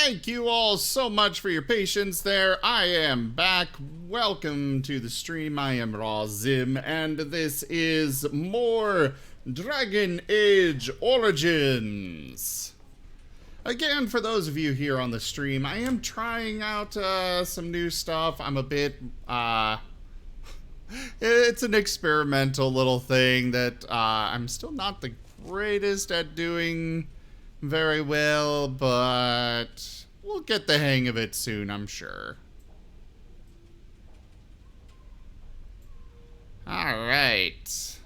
Thank you all so much for your patience there. I am back. Welcome to the stream. I am Raw Zim, and this is more Dragon Age Origins. Again, for those of you here on the stream, I am trying out some new stuff. I'm a bit, it's an experimental little thing that I'm still not the greatest at doing very well, but we'll get the hang of it soon, I'm sure. Alright.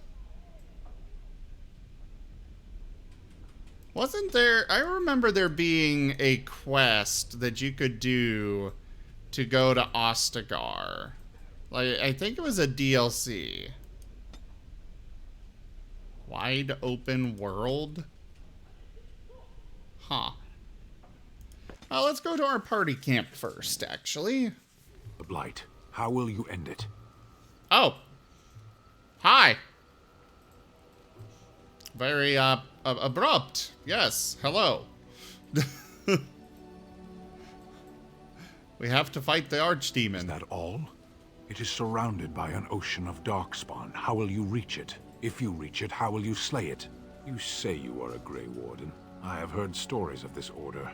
Wasn't there... I remember there being a quest that you could do to go to Ostagar. Like, I think it was a DLC. Wide open world? Huh. Let's go to our party camp first, actually. The Blight. How will you end it? Oh. Hi. Very, abrupt. Yes. Hello. We have to fight the Archdemon. Is that all? It is surrounded by an ocean of darkspawn. How will you reach it? If you reach it, how will you slay it? You say you are a Grey Warden. I have heard stories of this order.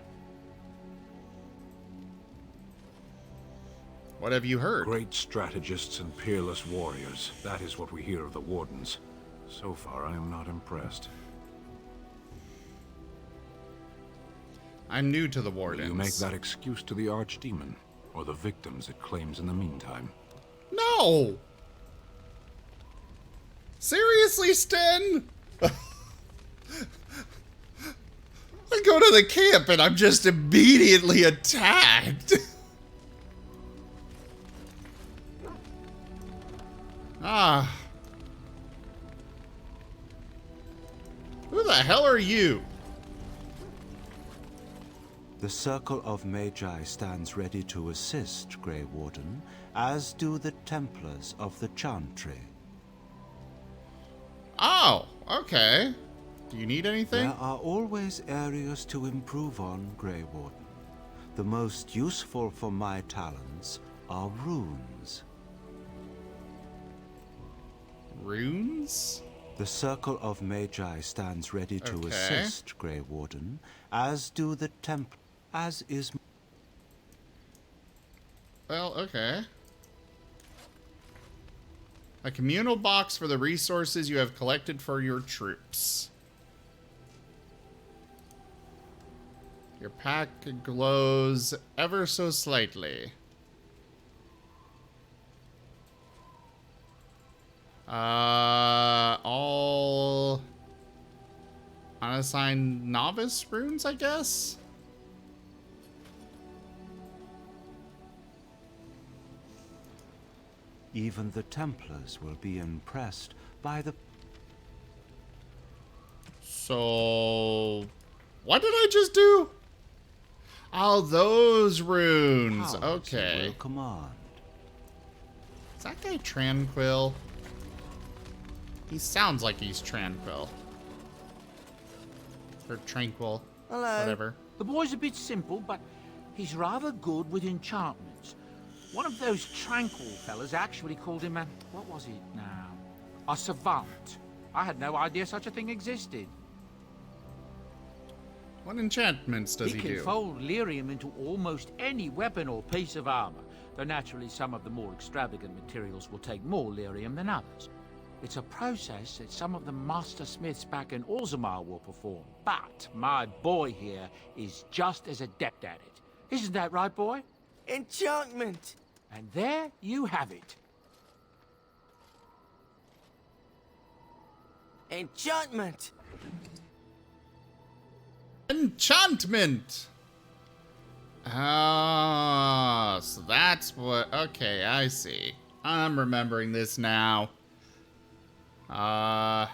What have you heard? Great strategists and peerless warriors. That is what we hear of the Wardens. So far, I am not impressed. I'm new to the Wardens. Will you make that excuse to the Archdemon, or the victims it claims in the meantime? No! Seriously, Sten? I go to the camp and I'm just immediately attacked. Ah. Who the hell are you? The Circle of Magi stands ready to assist, Grey Warden, as do the Templars of the Chantry. Oh, okay. Do you need anything? There are always areas to improve on, Grey Warden. The most useful for my talents are runes. Runes? The Circle of Magi stands ready to assist, Grey Warden, as do the as is... Well, okay. A communal box for the resources you have collected for your troops. Your pack glows ever so slightly. All unassigned novice runes, I guess? Even the Templars will be impressed by the... So... what did I just do? Oh, those runes. Okay. Will command. Is that guy Tranquil? He sounds like he's Tranquil. Or Tranquil. Hello. Whatever. The boy's a bit simple, but he's rather good with enchantments. One of those Tranquil fellas actually called him a... what was it now? A savant. I had no idea such a thing existed. What enchantments does he He do? can fold lyrium into almost any weapon or piece of armor, though naturally some of the more extravagant materials will take more lyrium than others. It's a process that some of the master smiths back in Orzammar will perform, but my boy here is just as adept at it. Isn't that right, boy? Enchantment! And there you have it. Enchantment! Enchantment! Ah, so that's what... okay, I see. I'm remembering this now. I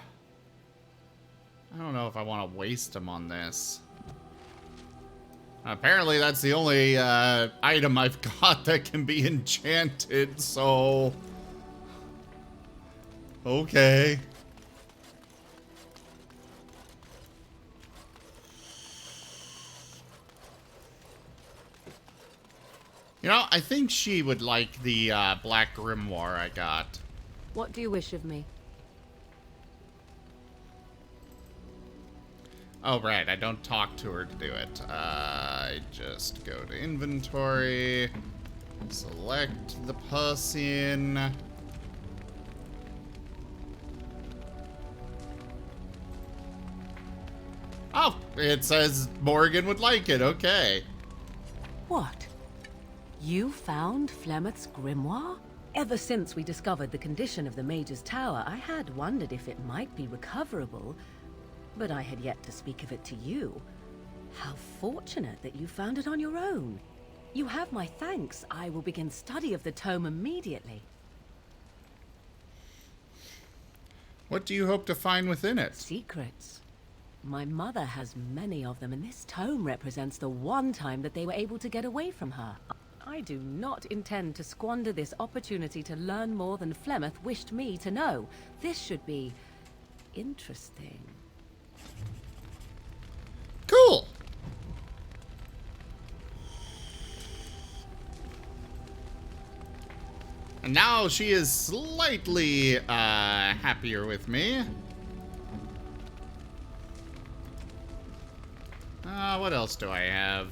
don't know if I want to waste them on this. Apparently that's the only item I've got that can be enchanted, so... okay. You know, I think she would like the black grimoire I got. What do you wish of me? Oh, right. I don't talk to her to do it. I just go to inventory, select the person. Oh, it says Morgan would like it. Okay. What? You found Flemeth's grimoire? Ever since we discovered the condition of the Mage's Tower, I had wondered if it might be recoverable, but I had yet to speak of it to you. How fortunate that you found it on your own. You have my thanks. I will begin study of the tome immediately. What do you hope to find within it? Secrets. My mother has many of them, and this tome represents the one time that they were able to get away from her. I do not intend to squander this opportunity to learn more than Flemeth wished me to know. This should be interesting. Cool. And now she is slightly happier with me. What else do I have?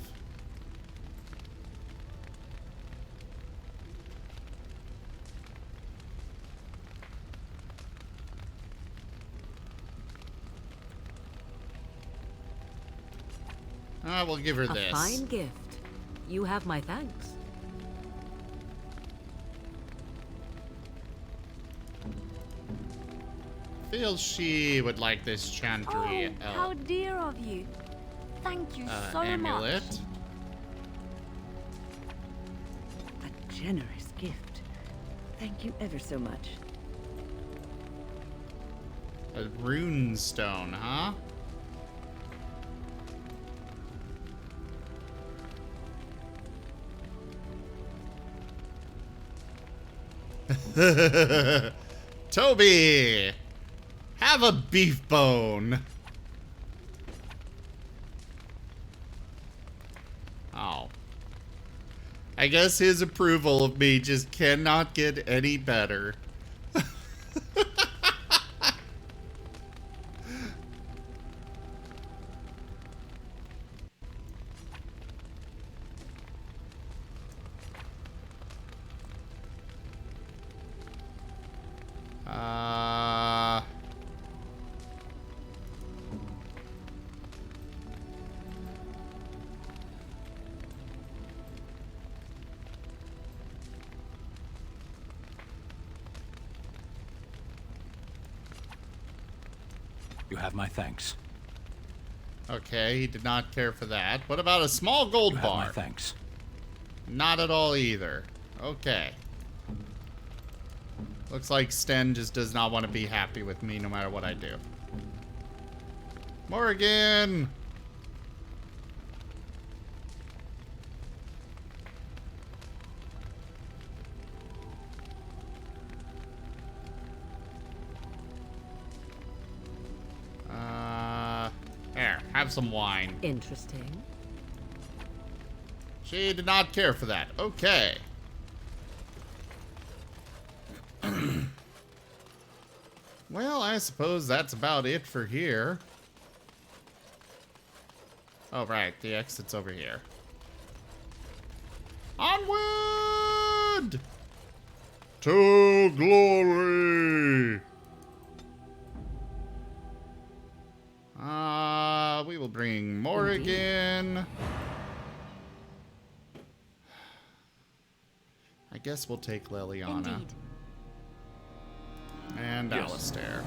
We'll give her this. A fine gift. You have my thanks. Feels she would like this chantry Oh, how dear of you. Thank you so amulet. much. A generous gift. Thank you ever so much. A rune stone, huh? Toby! Have a beef bone! Oh. I guess his approval of me just cannot get any better. You have my thanks. Okay, he did not care for that. What about a small gold You have bar? my thanks. Not at all either. Okay. Looks like Sten just does not want to be happy with me no matter what I do. Morgan! There, have some wine. Interesting. She did not care for that. Okay. Well, I suppose that's about it for here. Oh, right. The exit's over here. Onward! To glory! We will bring Morrigan. I guess we'll take Liliana. Indeed. And Yes. Alistair.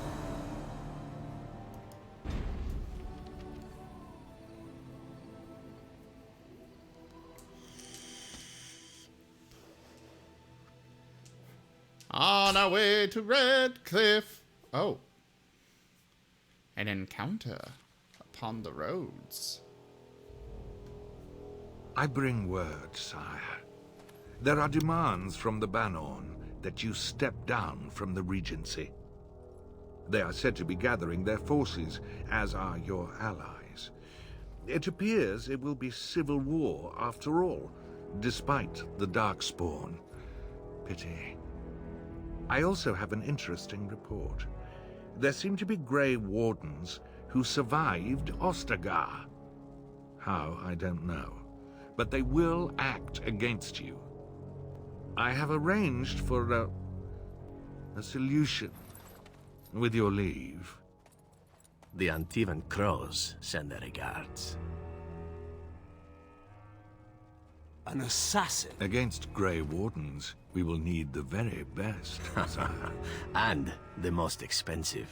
On our way to Redcliffe. Oh. An encounter upon the roads. I bring word, sire. There are demands from the Banorn that you step down from the Regency. They are said to be gathering their forces, as are your allies. It appears it will be civil war after all, despite the Darkspawn. Pity. I also have an interesting report. There seem to be Grey Wardens who survived Ostagar. How, I don't know. But they will act against you. I have arranged for a solution, with your leave. The Antivan Crows send their regards. An assassin? Against Grey Wardens, we will need the very best, sire. And the most expensive.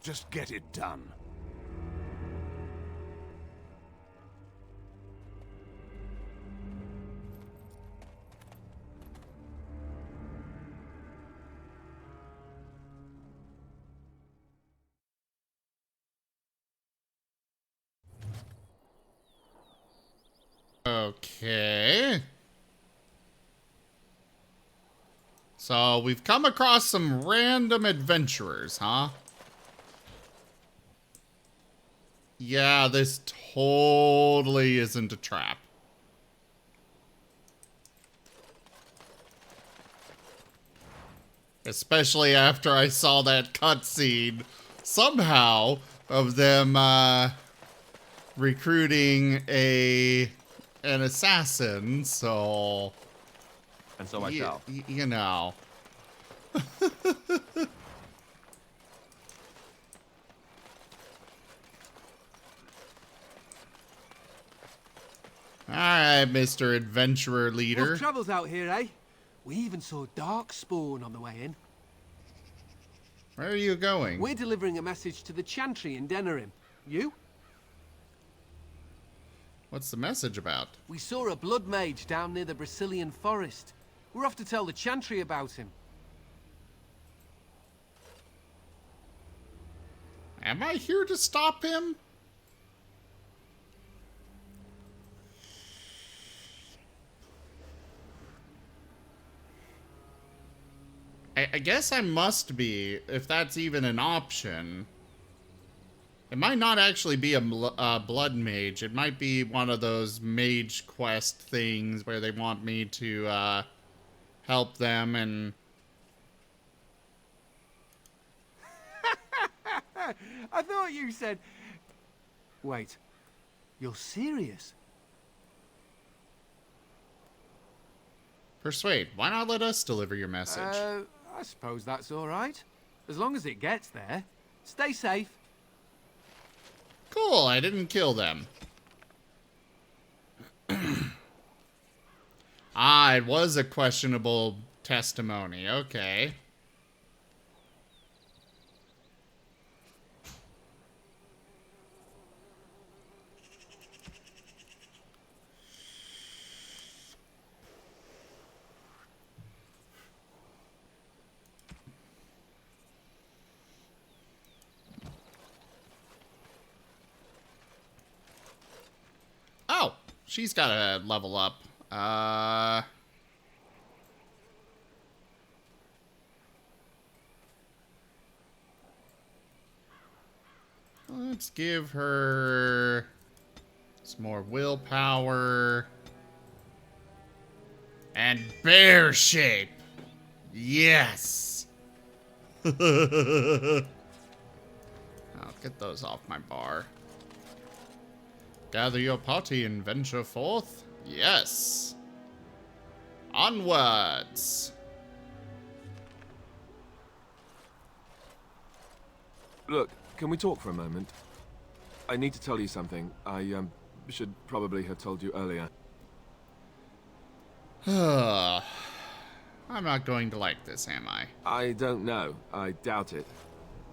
Just get it done. Okay. So we've come across some random adventurers, huh? Yeah, this totally isn't a trap. Especially after I saw that cutscene, somehow, of them, recruiting an assassin, so... And so I shall. You know. Alright, Mr. Adventurer Leader. Rough travels out here, eh? We even saw Darkspawn on the way in. Where are you going? We're delivering a message to the Chantry in Denerim. You? What's the message about? We saw a blood mage down near the Brazilian forest. We're off to tell the Chantry about him. Am I here to stop him? I guess I must be, if that's even an option. It might not actually be a blood mage. It might be one of those mage quest things where they want me to help them and... I thought you said... Wait. You're serious? Persuade. Why not let us deliver your message? I suppose that's all right. As long as it gets there. Stay safe. Cool, I didn't kill them. Ah, it was a questionable testimony. Okay. Oh, she's got to level up. Let's give her some more willpower. And bear shape. Yes. I'll get those off my bar. Gather your party and venture forth? Yes. Onwards. Look, can we talk for a moment? I need to tell you something. I should probably have told you earlier. I'm not going to like this, am I? I don't know. I doubt it.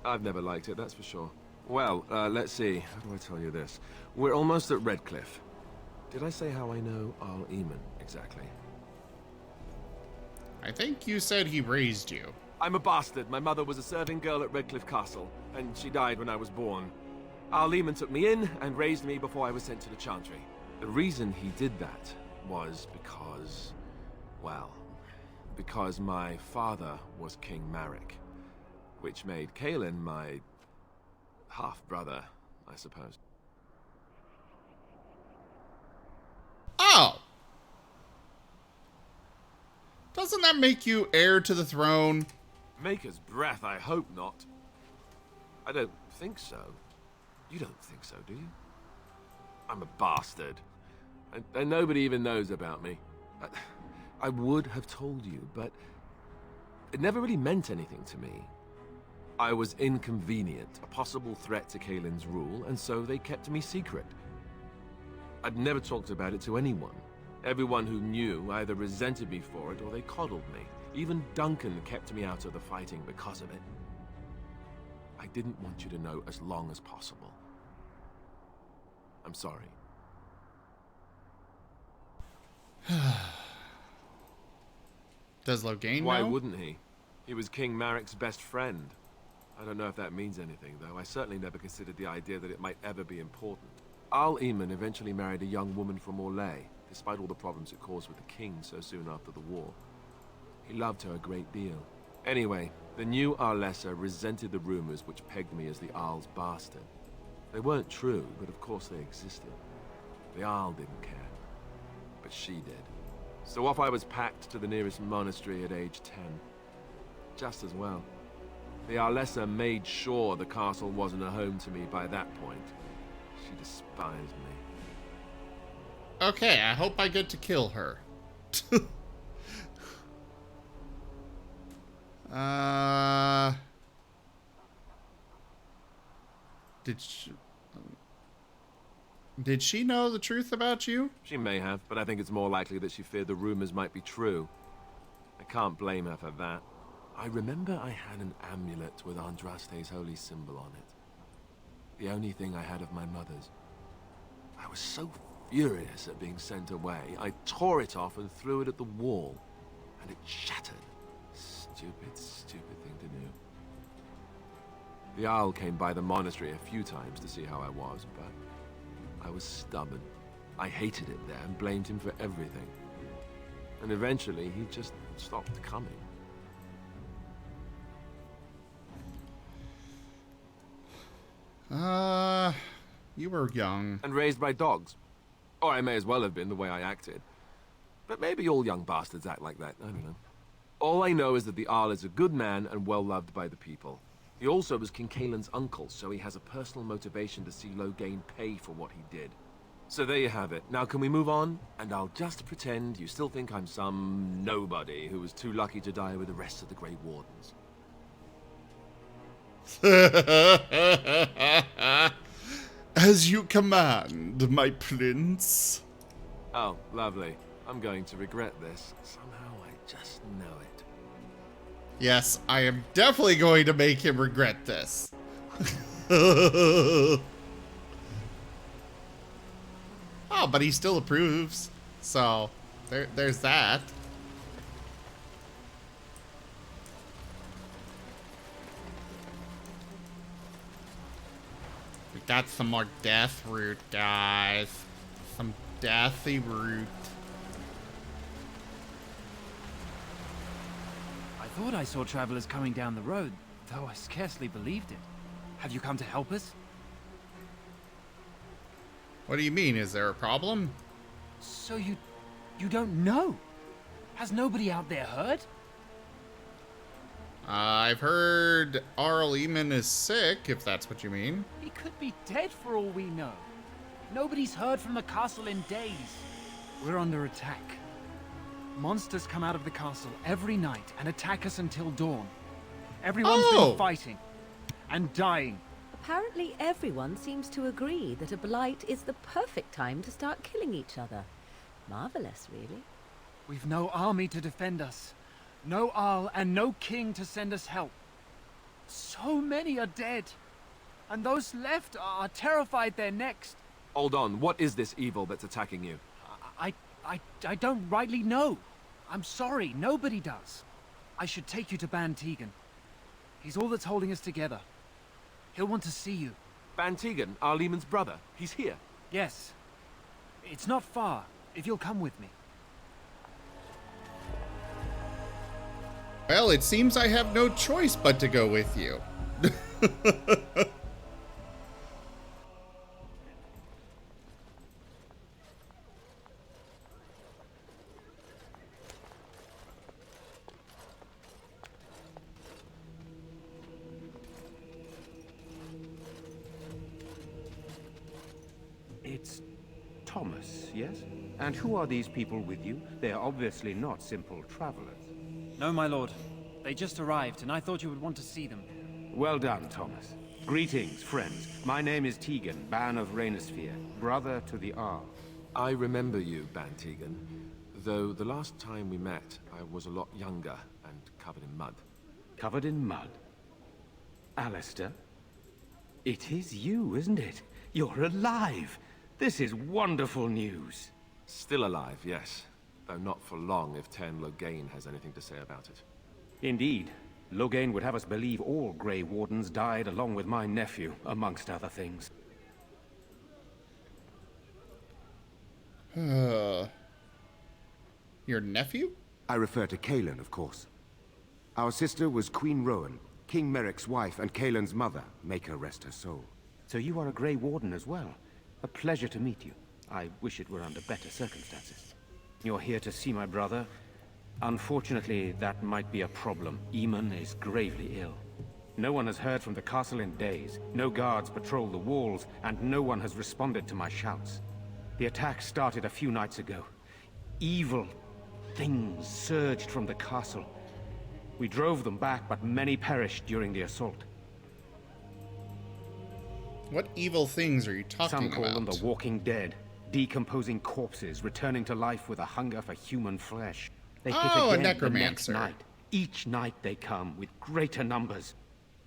I've never liked it, that's for sure. Well, let's see. How do I tell you this? We're almost at Redcliffe. Did I say how I know Arl Eamon exactly? I think you said he raised you. I'm a bastard. My mother was a serving girl at Redcliffe Castle, and she died when I was born. Arl Eamon took me in and raised me before I was sent to the Chantry. The reason he did that was because... well, because my father was King Marek, which made Kaelin my half-brother, I suppose. doesn't that make you heir to the throne? Maker's breath, I hope not. I don't think so. You don't think so, do you? I'm a bastard. And nobody even knows about me. I would have told you, but it never really meant anything to me. I was inconvenient, a possible threat to Kaelin's rule, and so they kept me secret. I'd never talked about it to anyone. Everyone who knew either resented me for it or they coddled me. Even Duncan kept me out of the fighting because of it. I didn't want you to know as long as possible. I'm sorry. Does Loghain know? Why wouldn't he? He was King Marek's best friend. I don't know if that means anything, though. I certainly never considered the idea that it might ever be important. Al Eamon eventually married a young woman from Orlais, despite all the problems it caused with the king so soon after the war. He loved her a great deal. Anyway, the new Arlessa resented the rumors which pegged me as the Arl's bastard. They weren't true, but of course they existed. The Arl didn't care, but she did. So off I was packed to the nearest monastery at age 10. Just as well. The Arlessa made sure the castle wasn't a home to me by that point. She despised me. Okay, I hope I get to kill her. Did she know the truth about you? She may have, but I think it's more likely that she feared the rumors might be true. I can't blame her for that. I remember I had an amulet with Andraste's holy symbol on it. The only thing I had of my mother's. I was so furious at being sent away, I tore it off and threw it at the wall, and it shattered. Stupid, stupid thing to do. The Owl came by the monastery a few times to see how I was, but I was stubborn. I hated it there and blamed him for everything. And eventually, he just stopped coming. You were young. And raised by dogs. Or I may as well have been the way I acted. But maybe all young bastards act like that, I don't know. All I know is that the Arl is a good man and well-loved by the people. He also was King Kaelin's uncle, so he has a personal motivation to see Loghain pay for what he did. So there you have it. Now can we move on? And I'll just pretend you still think I'm some nobody who was too lucky to die with the rest of the Grey Wardens. As you command, my prince. Oh, lovely. I'm going to regret this. Somehow I just know it. Yes, I am definitely going to make him regret this. Oh, but he still approves. So, there's that. We got some more death root, guys. Some deathy root. I thought I saw travelers coming down the road, though I scarcely believed it. Have you come to help us? What do you mean? Is there a problem? So you don't know? Has nobody out there heard? I've heard Arl Eamon is sick, if that's what you mean. He could be dead for all we know. Nobody's heard from the castle in days. We're under attack. Monsters come out of the castle every night and attack us until dawn. Everyone's been fighting and dying. Apparently everyone seems to agree that a blight is the perfect time to start killing each other. Marvelous, really. We've no army to defend us. No Arl and no king to send us help. So many are dead. And those left are terrified they're next. Hold on, what is this evil that's attacking you? I don't rightly know. I'm sorry, nobody does. I should take you to Ban Tegan. He's all that's holding us together. He'll want to see you. Ban Tegan, Arl Eamon's brother. He's here. Yes. It's not far, if you'll come with me. Well, it seems I have no choice but to go with you. Thomas, yes? And who are these people with you? They are obviously not simple travelers. No, my lord. They just arrived, and I thought you would want to see them. Well done, Thomas. Greetings, friends. My name is Tegan, Ban of Rainersphere, brother to the Arl. I remember you, Ban Tegan. Though the last time we met, I was a lot younger and covered in mud. Covered in mud? Alistair? It is you, isn't it? You're alive! This is wonderful news. Still alive, yes. Though not for long if Tern Loghain has anything to say about it. Indeed. Loghain would have us believe all Grey Wardens died along with my nephew, amongst other things. Your nephew? I refer to Cailan, of course. Our sister was Queen Rowan, King Merrick's wife and Cailan's mother. Make her rest her soul. So you are a Grey Warden as well. A pleasure to meet you. I wish it were under better circumstances. You're here to see my brother. Unfortunately, that might be a problem. Eamon is gravely ill. No one has heard from the castle in days. No guards patrol the walls, and no one has responded to my shouts. The attack started a few nights ago. Evil things surged from the castle. We drove them back, but many perished during the assault. What evil things are you talking about? Some call them the Walking Dead. Decomposing corpses, returning to life with a hunger for human flesh. They hit again a necromancer. The next night. Each night they come, with greater numbers.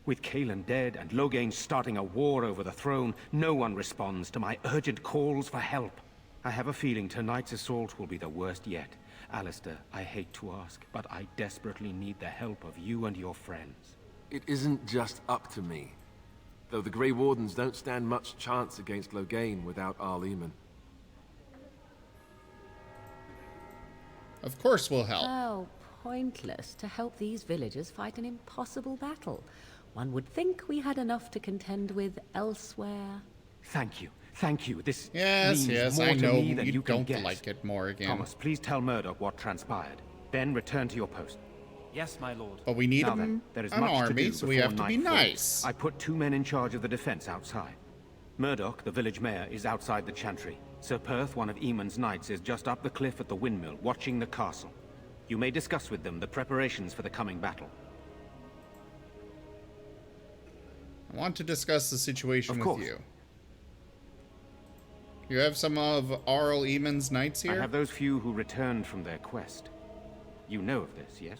With Cailan dead and Loghain starting a war over the throne, no one responds to my urgent calls for help. I have a feeling tonight's assault will be the worst yet. Alistair, I hate to ask, but I desperately need the help of you and your friends. It isn't just up to me. Though the Grey Wardens don't stand much chance against Loghain without Arl Eamon. Of course we'll help. How pointless to help these villagers fight an impossible battle. One would think we had enough to contend with elsewhere. Thank you. Thank you. This yes, means more I to know me than you can don't guess. like it, Morrigan. Thomas, please tell Murdoch what transpired. Then return to your post. Yes, my lord. But we need Now then, there is much to army, do so we before have to be night falls. nice. I put 2 men in charge of the defense outside. Murdoch, the village mayor, is outside the chantry. Sir Perth, one of Eamon's knights, is just up the cliff at the windmill, watching the castle. You may discuss with them the preparations for the coming battle. I want to discuss the situation Of with course. you. You have some of Arl Eamon's knights here? I have those few who returned from their quest. You know of this, yes?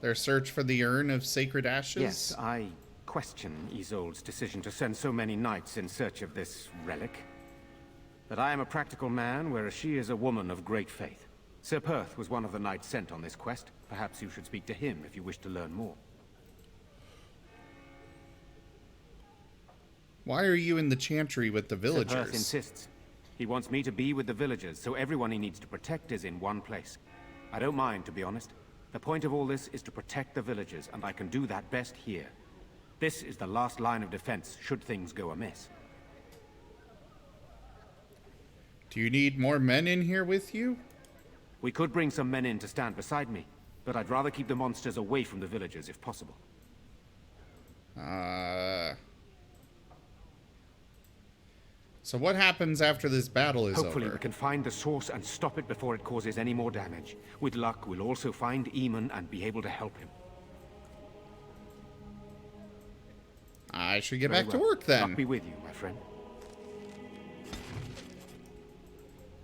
Their search for the urn of sacred ashes? Yes, I question Isolde's decision to send so many knights in search of this relic. But I am a practical man, whereas she is a woman of great faith. Sir Perth was one of the knights sent on this quest. Perhaps you should speak to him if you wish to learn more. Why are you in the chantry with the villagers? Sir Perth insists. He wants me to be with the villagers, so everyone he needs to protect is in one place. I don't mind, to be honest. The point of all this is to protect the villagers, and I can do that best here. This is the last line of defense, should things go amiss. Do you need more men in here with you? We could bring some men in to stand beside me, but I'd rather keep the monsters away from the villagers if possible. So what happens after this battle is Hopefully over? we can find the source and stop it before it causes any more damage. With luck, we'll also find Eamon and be able to help him. I should get Very back to well. work then. Luck be with you, my friend.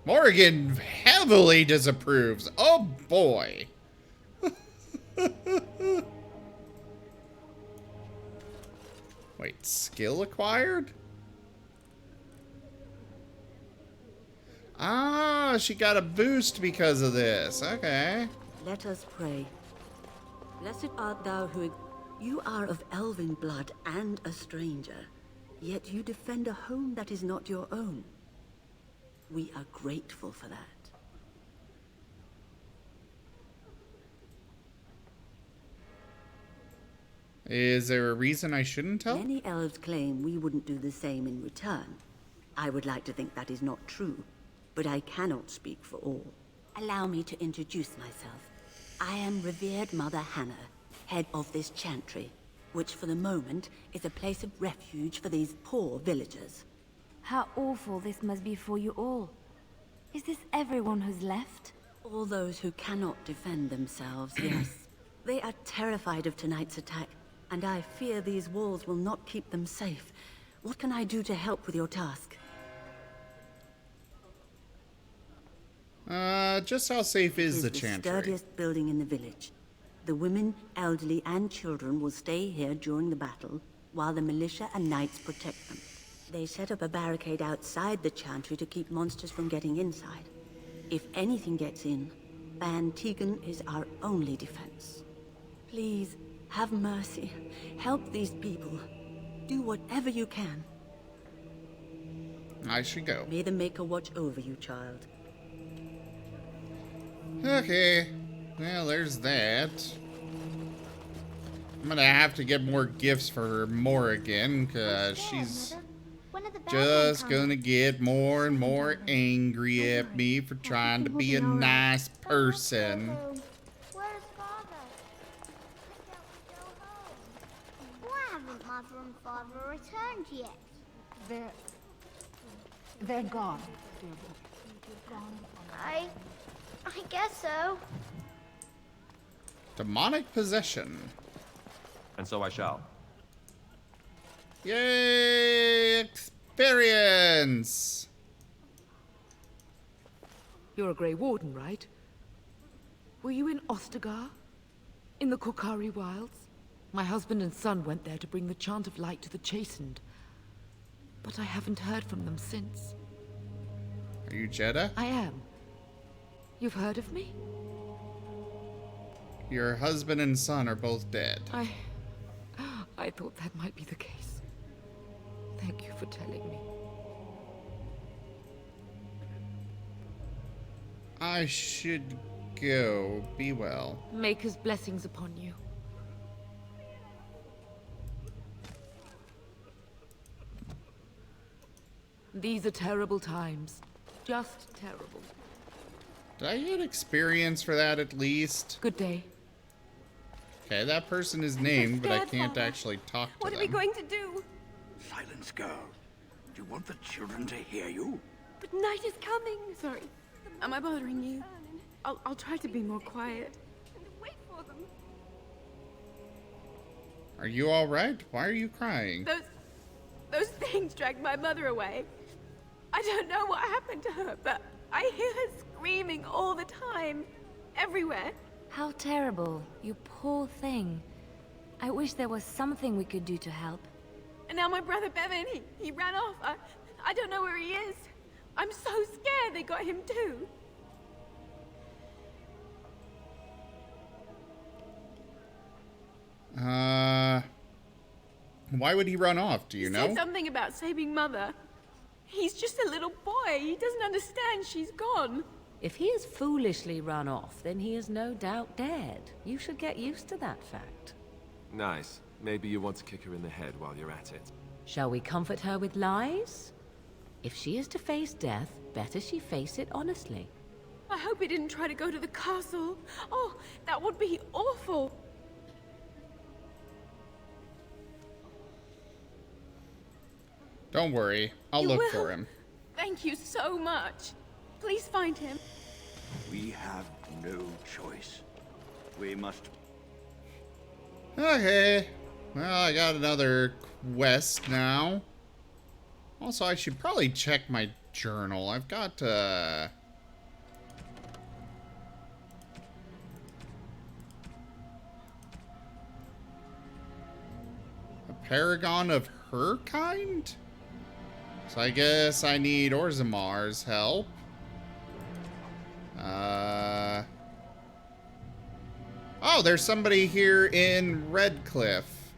Morrigan heavily disapproves. Oh boy. Wait, skill acquired? Ah, she got a boost because of this. Okay. Let us pray. Blessed art thou who... You are of elven blood and a stranger, yet you defend a home that is not your own. We are grateful for that. Is there a reason I shouldn't help? Many elves claim we wouldn't do the same in return. I would like to think that is not true, but I cannot speak for all. Allow me to introduce myself. I am revered Mother Hannah, head of this chantry, which for the moment is a place of refuge for these poor villagers. How awful this must be for you all. Is this everyone who's left? All those who cannot defend themselves, yes. They are terrified of tonight's attack, and I fear these walls will not keep them safe. What can I do to help with your task? Just how safe is the It is chantry? the sturdiest building in the village. The women, elderly, and children will stay here during the battle, while the militia and knights protect them. They set up a barricade outside the chantry to keep monsters from getting inside. If anything gets in, Ban Tegan is our only defense. Please, have mercy. Help these people. Do whatever you can. I should go. May the Maker watch over you, child. Okay. Well, there's that. I'm gonna have to get more gifts for Morrigan, because she's just gonna get more and more angry at me for trying to be a nice person. Where's Father? Why can't we go home? Why haven't Mother and Father returned yet? They're gone. I guess so. Demonic possession. And so I shall. Yay! Experience! You're a Grey Warden, right? Were you in Ostagar? In the Korkari Wilds? My husband and son went there to bring the chant of light to the chastened. But I haven't heard from them since. Are you Jeddah? I am. You've heard of me? Your husband and son are both dead. I thought that might be the case. Thank you for telling me. I should go. Be well. Maker's blessings upon you. These are terrible times. Just terrible. Did I get experience for that at least? Good day. Okay, that person is named, but I can't actually talk to What them. are we going to do? Silence, girl. Do you want the children to hear you? But night is coming. Sorry. Am I bothering you? I'll try to be more quiet. Wait for them. Are you alright? Why are you crying? Those things dragged my mother away. I don't know what happened to her, but I hear her screaming all the time. Everywhere. How terrible. You poor thing. I wish there was something we could do to help. And now my brother Bevan, he ran off. I don't know where he is. I'm so scared they got him too. Why would he run off? Do you know? He said something about saving Mother. He's just a little boy. He doesn't understand she's gone. If he has foolishly run off, then he is no doubt dead. You should get used to that fact. Nice. Maybe you want to kick her in the head while you're at it. Shall we comfort her with lies? If she is to face death, better she face it honestly. I hope he didn't try to go to the castle. Oh, that would be awful. Don't worry. I'll You look will? for him. Thank you so much. Please find him. We have no choice. We must... Okay. Well, I got another quest now. Also, I should probably check my journal. I've got, a paragon of her kind? So I guess I need Orzamar's help. Oh, there's somebody here in Redcliffe.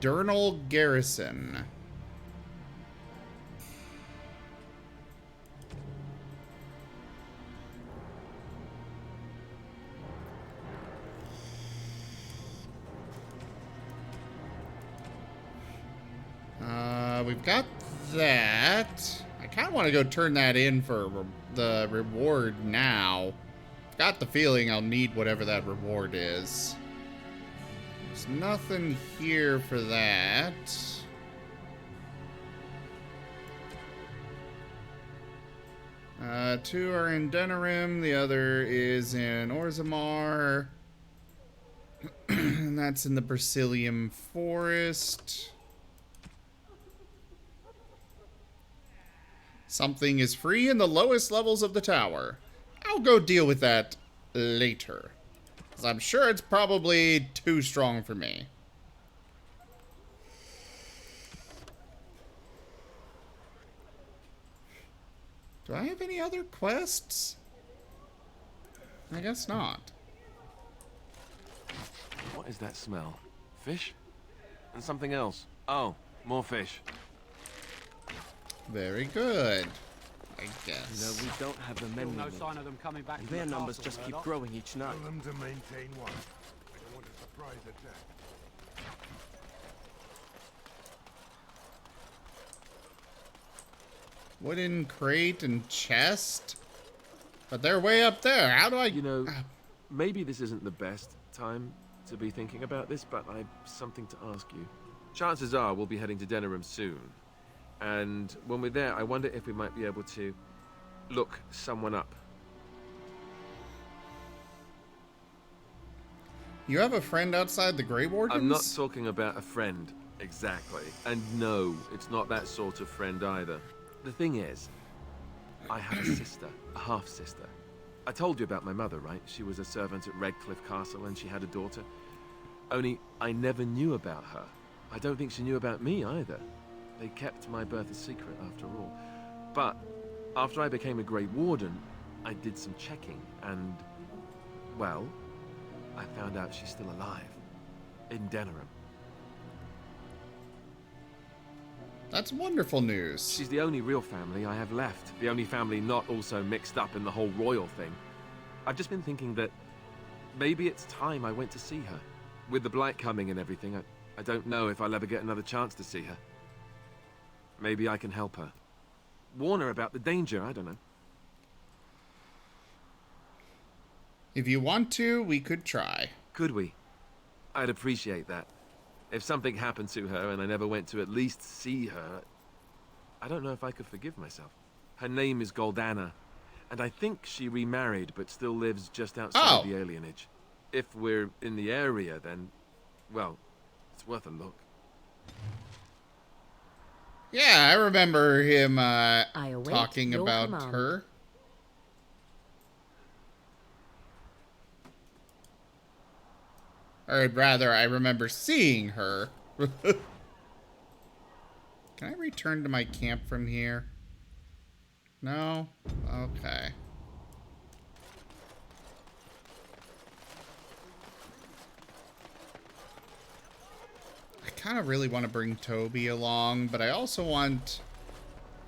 Durnal Garrison. We've got that. I kind of want to go turn that in for the reward now. Got the feeling I'll need whatever that reward is. There's nothing here for that. Two are in Denerim, the other is in Orzammar. And that's in the Brazilian Forest. Something is free in the lowest levels of the tower. I'll go deal with that later, 'cause I'm sure it's probably too strong for me. Do I have any other quests? I guess not. What is that smell? Fish? And something else. Oh, more fish. Very good, I guess. You know, we don't have the men we No need. sign of them coming back. And from their the numbers castle, just keep Murdoch. growing each night. Tell them to maintain watch. I don't want a surprise attack. Wooden crate and chest? But they're way up there. How do I... You know, maybe this isn't the best time to be thinking about this, but I've something to ask you. Chances are we'll be heading to Denerim soon. And when we're there, I wonder if we might be able to look someone up. You have a friend outside the Grey Wardens? I'm not talking about a friend, exactly. And no, it's not that sort of friend either. The thing is, I have a sister, a half-sister. I told you about my mother, right? She was a servant at Redcliffe Castle and she had a daughter. Only I never knew about her. I don't think she knew about me either. They kept my birth a secret after all. But after I became a Grey Warden, I did some checking and, well, I found out she's still alive. In Denerim. That's wonderful news. She's the only real family I have left. The only family not also mixed up in the whole royal thing. I've just been thinking that maybe it's time I went to see her. With the blight coming and everything, I don't know if I'll ever get another chance to see her. Maybe I can help her. Warn her about the danger, I don't know. If you want to, we could try. Could we? I'd appreciate that. If something happened to her and I never went to at least see her, I don't know if I could forgive myself. Her name is Goldana, and I think she remarried but still lives just outside the alienage. If we're in the area, then, well, it's worth a look. Yeah, I remember him await talking your about command. her. Or rather, I remember seeing her. Can I return to my camp from here? No? Okay. I kind of really want to bring Toby along, but I also want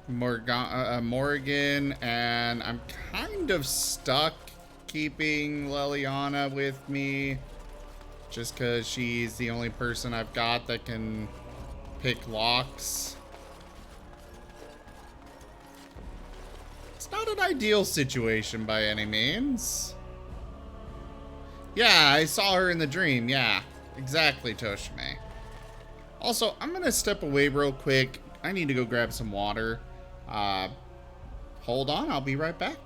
Morgan, and I'm kind of stuck keeping Leliana with me. Just because she's the only person I've got that can pick locks. It's not an ideal situation by any means. Yeah, I saw her in the dream. Yeah, exactly, Toshime. Also, I'm going to step away real quick. I need to go grab some water. Hold on, I'll be right back.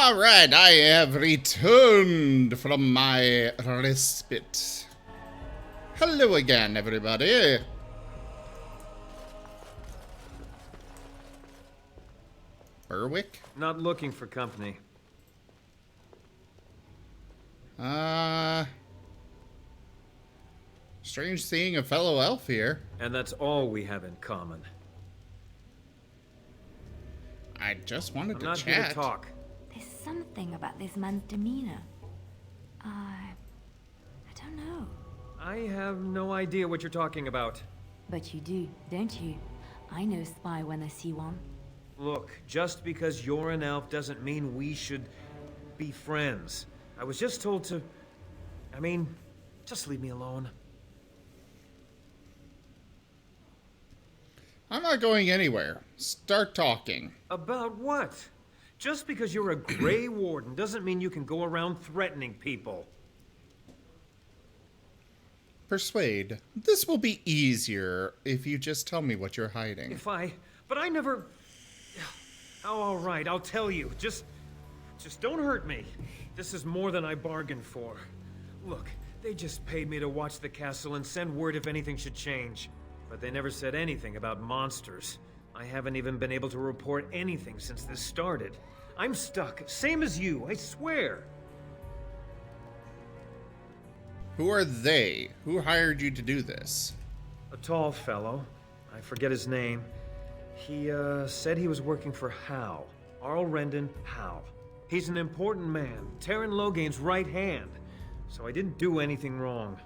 Alright, I have returned from my respite. Hello again, everybody. Berwick? Not looking for company. Strange seeing a fellow elf here. And that's all we have in common. I just wanted to not chat. Here to talk. There's something about this man's demeanor. I don't know. I have no idea what you're talking about. But you do, don't you? I know spy when I see one. Look, just because you're an elf doesn't mean we should be friends. I was just told to... I mean, just leave me alone. I'm not going anywhere. Start talking. About what? Just because you're a Grey Warden doesn't mean you can go around threatening people. Persuade. This will be easier if you just tell me what you're hiding. But I never... Oh, all right, I'll tell you. Just don't hurt me. This is more than I bargained for. Look, they just paid me to watch the castle and send word if anything should change. But they never said anything about monsters. I haven't even been able to report anything since this started. I'm stuck, same as you, I swear. Who are they? Who hired you to do this? A tall fellow. I forget his name. He, said he was working for Hal. Arl Rendon Hal. He's an important man, Terran Logain's right hand. So I didn't do anything wrong.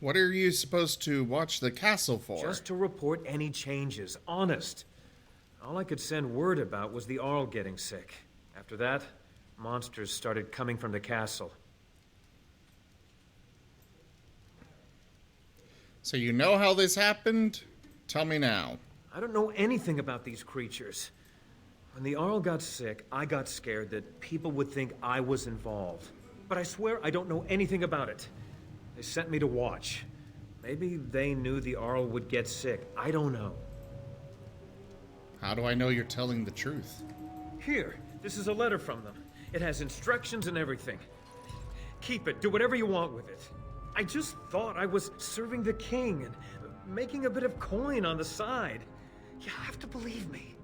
What are you supposed to watch the castle for? Just to report any changes, honest. All I could send word about was the Arl getting sick. After that, monsters started coming from the castle. So you know how this happened? Tell me now. I don't know anything about these creatures. When the Arl got sick, I got scared that people would think I was involved. But I swear I don't know anything about it. They sent me to watch. Maybe they knew the Arl would get sick. I don't know. How do I know you're telling the truth? Here, this is a letter from them. It has instructions and everything. Keep it. Do whatever you want with it. I just thought I was serving the king and making a bit of coin on the side. You have to believe me.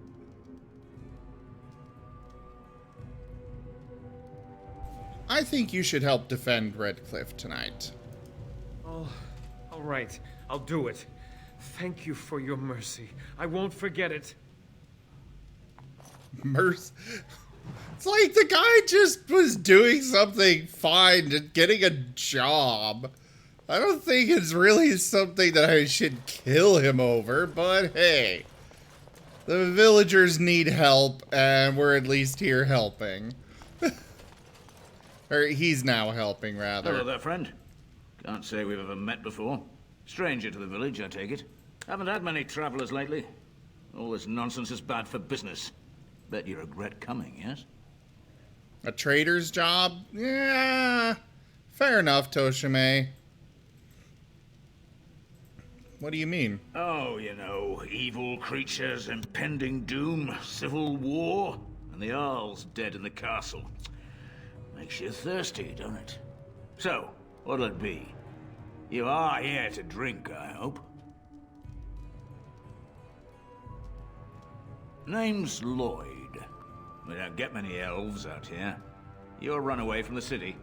I think you should help defend Redcliffe tonight. Oh, all right. I'll do it. Thank you for your mercy. I won't forget it. Mercy? It's like the guy just was doing something fine and getting a job. I don't think it's really something that I should kill him over, but hey. The villagers need help, and we're at least here helping. Or he's now helping, rather. Hello there, friend. Can't say we've ever met before. Stranger to the village, I take it. Haven't had many travelers lately. All this nonsense is bad for business. Bet you regret coming, yes? A trader's job? Yeah. Fair enough, Toshime. What do you mean? Oh, you know, evil creatures, impending doom, civil war, and the Arl's dead in the castle. Makes you thirsty, don't it? So, what'll it be? You are here to drink, I hope. Name's Lloyd. We don't get many elves out here. You're run away from the city.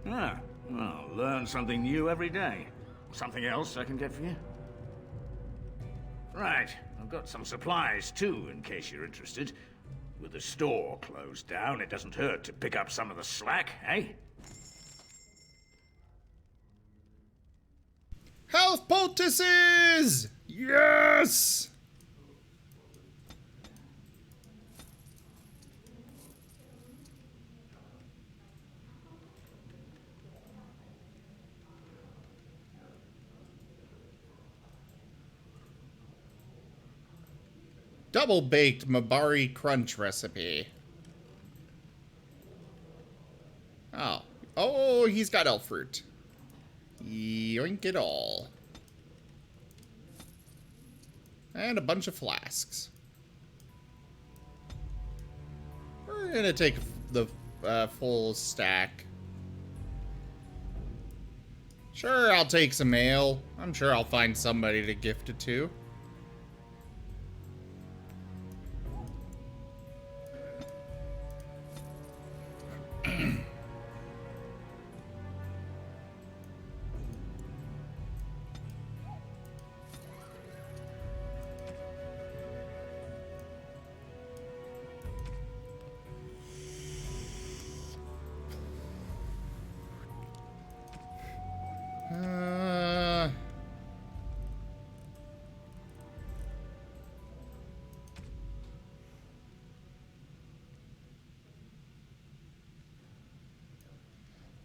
Ah, well, learn something new every day. Something else I can get for you? Right, I've got some supplies too, in case you're interested. With the store closed down, it doesn't hurt to pick up some of the slack, eh? Health poultices! Yes! Double-baked Mabari Crunch recipe. Oh, Oh, he's got elf fruit. Yoink it all. And a bunch of flasks. We're gonna take the full stack. Sure, I'll take some ale. I'm sure I'll find somebody to gift it to.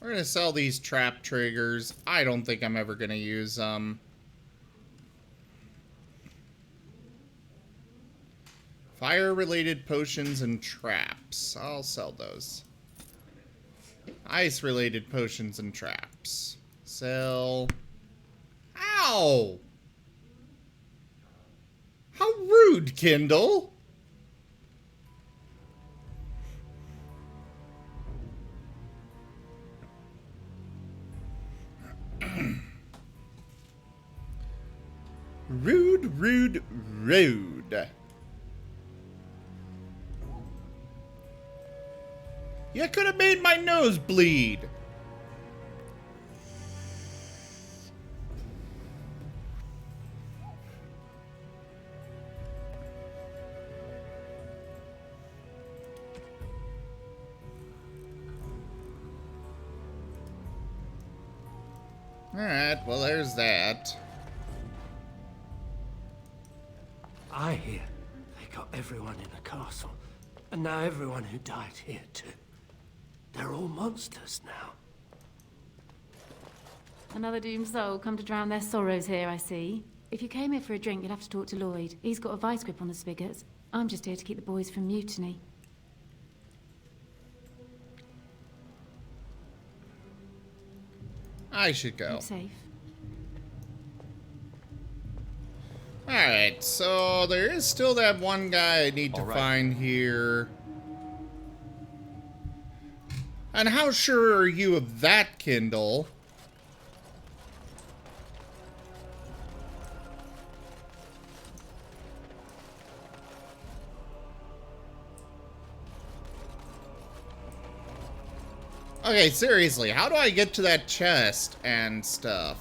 We're gonna sell these trap triggers. I don't think I'm ever gonna use them. Fire-related potions and traps. I'll sell those. Ice-related potions and traps. Sell. Ow! How rude, Kindle! Rude, rude, rude. You could have made my nose bleed. Alright, well there's that. I hear they got everyone in the castle, and now everyone who died here too. They're all monsters now. Another doomed soul come to drown their sorrows here, I see. If you came here for a drink, you'd have to talk to Lloyd. He's got a vice grip on the spigots. I'm just here to keep the boys from mutiny. I should go. Keep safe. Alright, so there is still that one guy I need to find here. And how sure are you of that, Kindle? Okay, seriously, how do I get to that chest and stuff?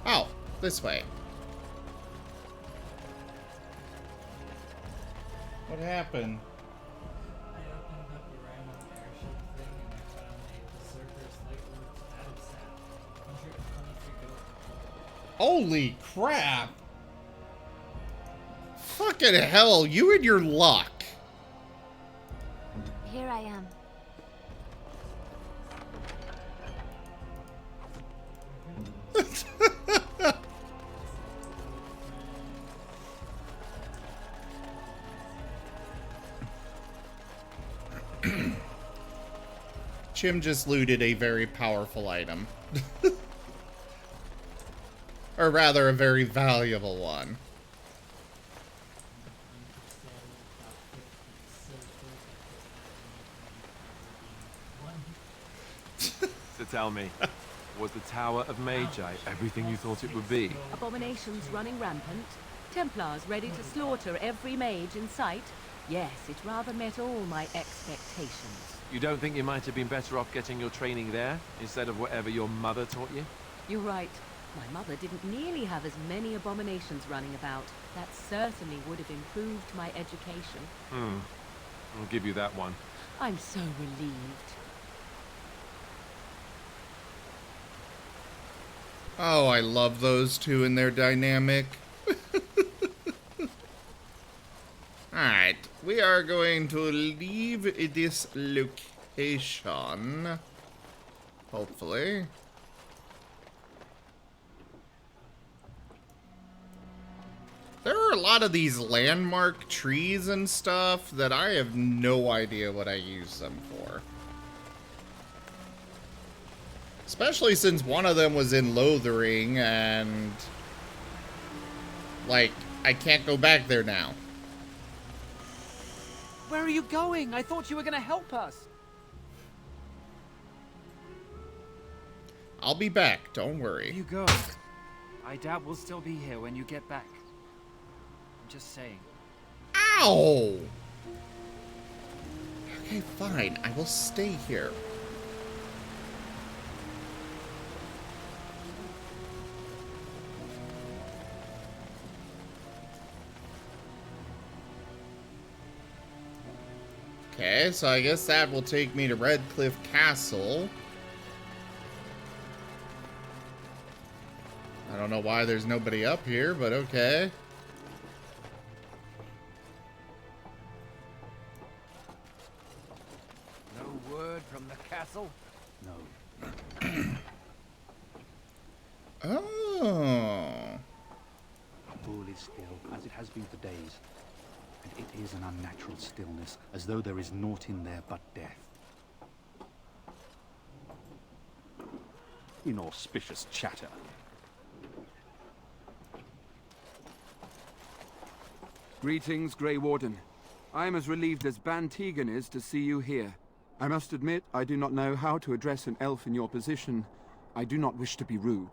Oh, this way. What happened? I opened up the random airship thing and I found a Berserker's Lightworks battle set. 123 gold. Holy crap! Fucking hell, you and your luck. Here I am. Chim just looted a very powerful item. Or rather, a very valuable one. So tell me, was the Tower of Mage everything you thought it would be? Abominations running rampant, Templars ready to slaughter every mage in sight. Yes, it rather met all my expectations. You don't think you might have been better off getting your training there, instead of whatever your mother taught you? You're right. My mother didn't nearly have as many abominations running about. That certainly would have improved my education. I'll give you that one. I'm so relieved. Oh, I love those two and their dynamic. Alright, we are going to leave this location. Hopefully. There are a lot of these landmark trees and stuff that I have no idea what I use them for. Especially since one of them was in Lothering and... like, I can't go back there now. Where are you going? I thought you were gonna help us. I'll be back, don't worry. You go. I doubt we'll still be here when you get back. I'm just saying. Ow! Okay, fine. I will stay here. Okay, so I guess that will take me to Redcliffe Castle. I don't know why there's nobody up here, but okay. No word from the castle? No. Oh. All is still, as it has been for days. And it is an unnatural stillness, as though there is naught in there but death. Inauspicious chatter. Greetings, Grey Warden. I am as relieved as Ban Tegan is to see you here. I must admit, I do not know how to address an elf in your position. I do not wish to be rude.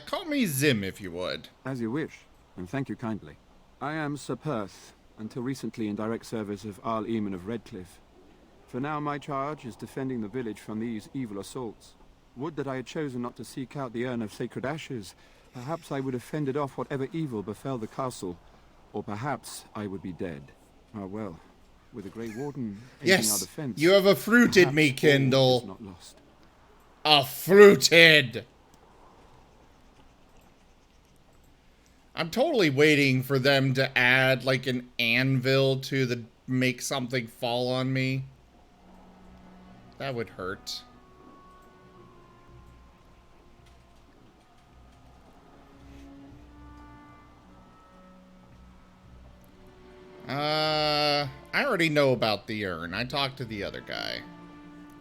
Call me Zim if you would. As you wish, and thank you kindly. I am Sir Perth, until recently in direct service of Arl Eamon of Redcliffe. For now my charge is defending the village from these evil assaults. Would that I had chosen not to seek out the urn of sacred ashes. Perhaps I would have fended off whatever evil befell the castle, or perhaps I would be dead. Ah well, with the Grey Warden aiding our Yes, defense, you have fruited me, all Kindle. is not lost. Fruited. I'm totally waiting for them to add like an anvil to the make something fall on me. That would hurt. I already know about the urn. I talked to the other guy.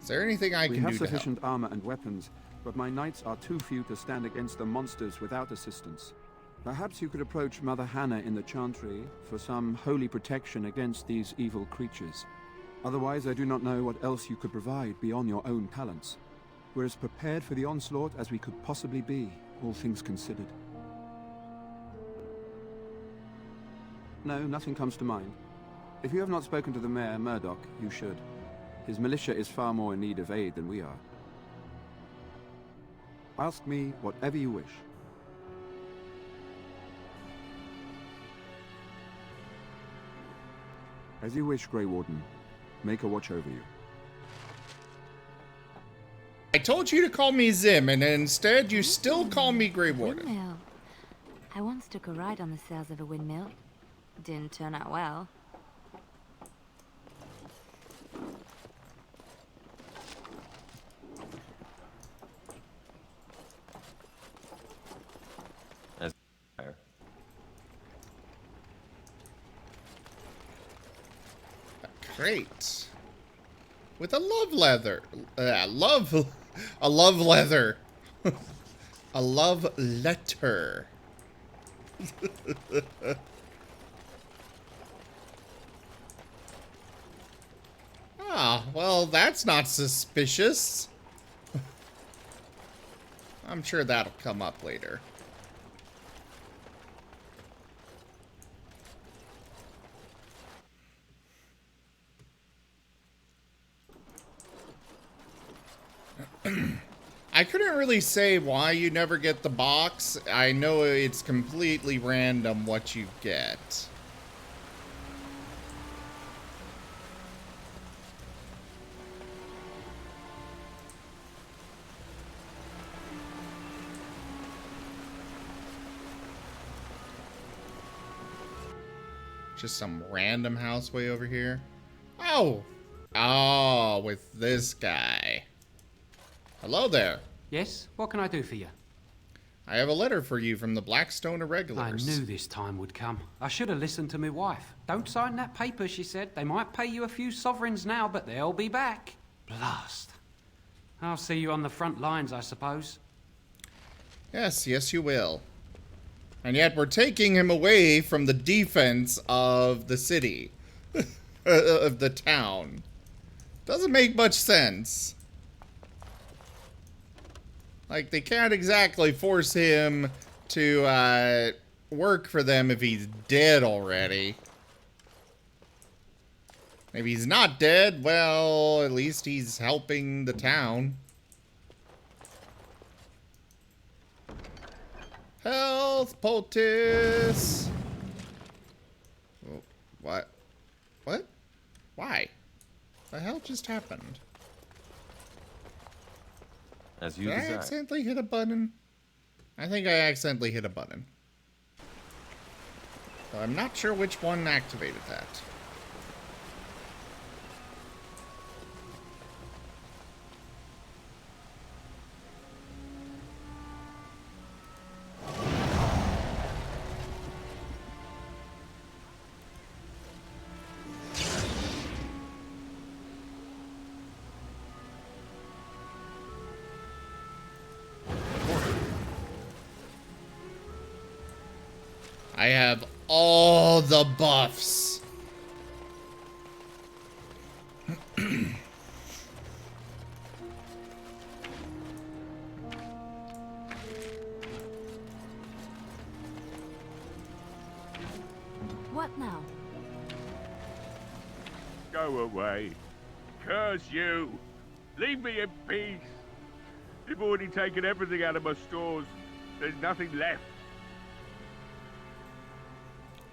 Is there anything I can do to help? We have sufficient armor and weapons, but my knights are too few to stand against the monsters without assistance. Perhaps you could approach Mother Hannah in the Chantry for some holy protection against these evil creatures. Otherwise, I do not know what else you could provide beyond your own talents. We're as prepared for the onslaught as we could possibly be, all things considered. No, nothing comes to mind. If you have not spoken to the Mayor, Murdoch, you should. His militia is far more in need of aid than we are. Ask me whatever you wish. As you wish, Grey Warden. Make a watch over you. I told you to call me Zim, and instead you still call me Grey Warden. Windmill. I once took a ride on the sails of a windmill. Didn't turn out well. Great. With a love leather. A love leather. A love letter. Ah, well, that's not suspicious. I'm sure that'll come up later. I couldn't really say why you never get the box. I know it's completely random what you get. Just some random house way over here. Oh! Oh, with this guy. Hello there. Yes? What can I do for you? I have a letter for you from the Blackstone I Irregulars. knew this time would come. I should have listened to my wife. Don't sign that paper, she said. They might pay you a few sovereigns now, but they'll be back. Blast. I'll see you on the front lines, I suppose. Yes, yes you will. And yet we're taking him away from the defense of the city. Of the town. Doesn't make much sense. Like, they can't exactly force him to work for them if he's dead already. If he's not dead, well, at least he's helping the town. Health poultice. What? What? Why? The hell just happened? As you Did I desire. accidentally hit a button? I think I accidentally hit a button. So I'm not sure which one activated that. I have all the buffs. What now? Go away. Curse you. Leave me in peace. You've already taken everything out of my stores. There's nothing left.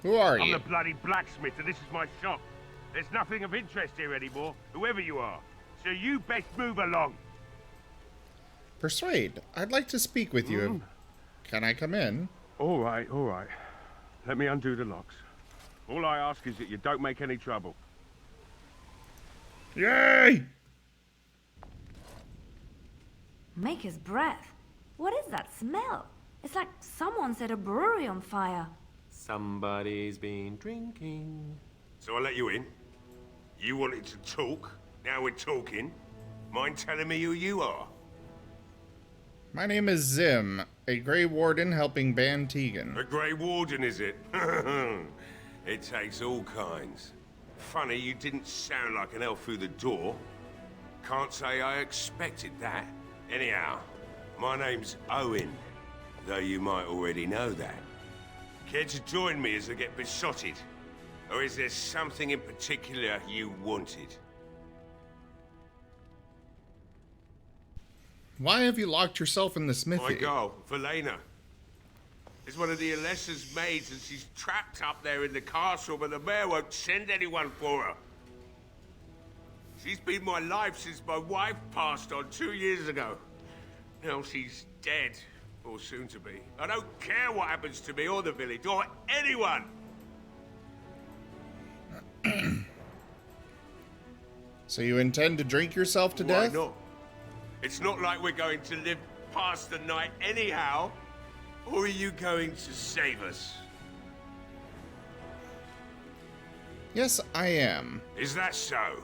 Who are I'm you? the bloody blacksmith, and this is my shop. There's nothing of interest here anymore, whoever you are. So you best move along. Persuade. I'd like to speak with you. Can I come in? All right, all right. Let me undo the locks. All I ask is that you don't make any trouble. Yay! Maker's breath. What is that smell? It's like someone set a brewery on fire. Somebody's been drinking. So I let you in. You wanted to talk. Now we're talking. Mind telling me who you are? My name is Zim, a Grey Warden helping Ban Tegan. A Grey Warden, is it? It takes all kinds. Funny you didn't sound like an elf through the door. Can't say I expected that. Anyhow, my name's Owen, though you might already know that. Care to join me as I get besotted? Or is there something in particular you wanted? Why have you locked yourself in the smithy? My girl, Velena, is one of the Alessa's maids, and she's trapped up there in the castle, but the mayor won't send anyone for her. She's been my life since my wife passed on 2 years ago. Now she's dead, or soon to be. I don't care what happens to me or the village, or anyone! So you intend to drink yourself to Why death? not? It's not like we're going to live past the night anyhow. Or are you going to save us? Yes, I am. Is that so?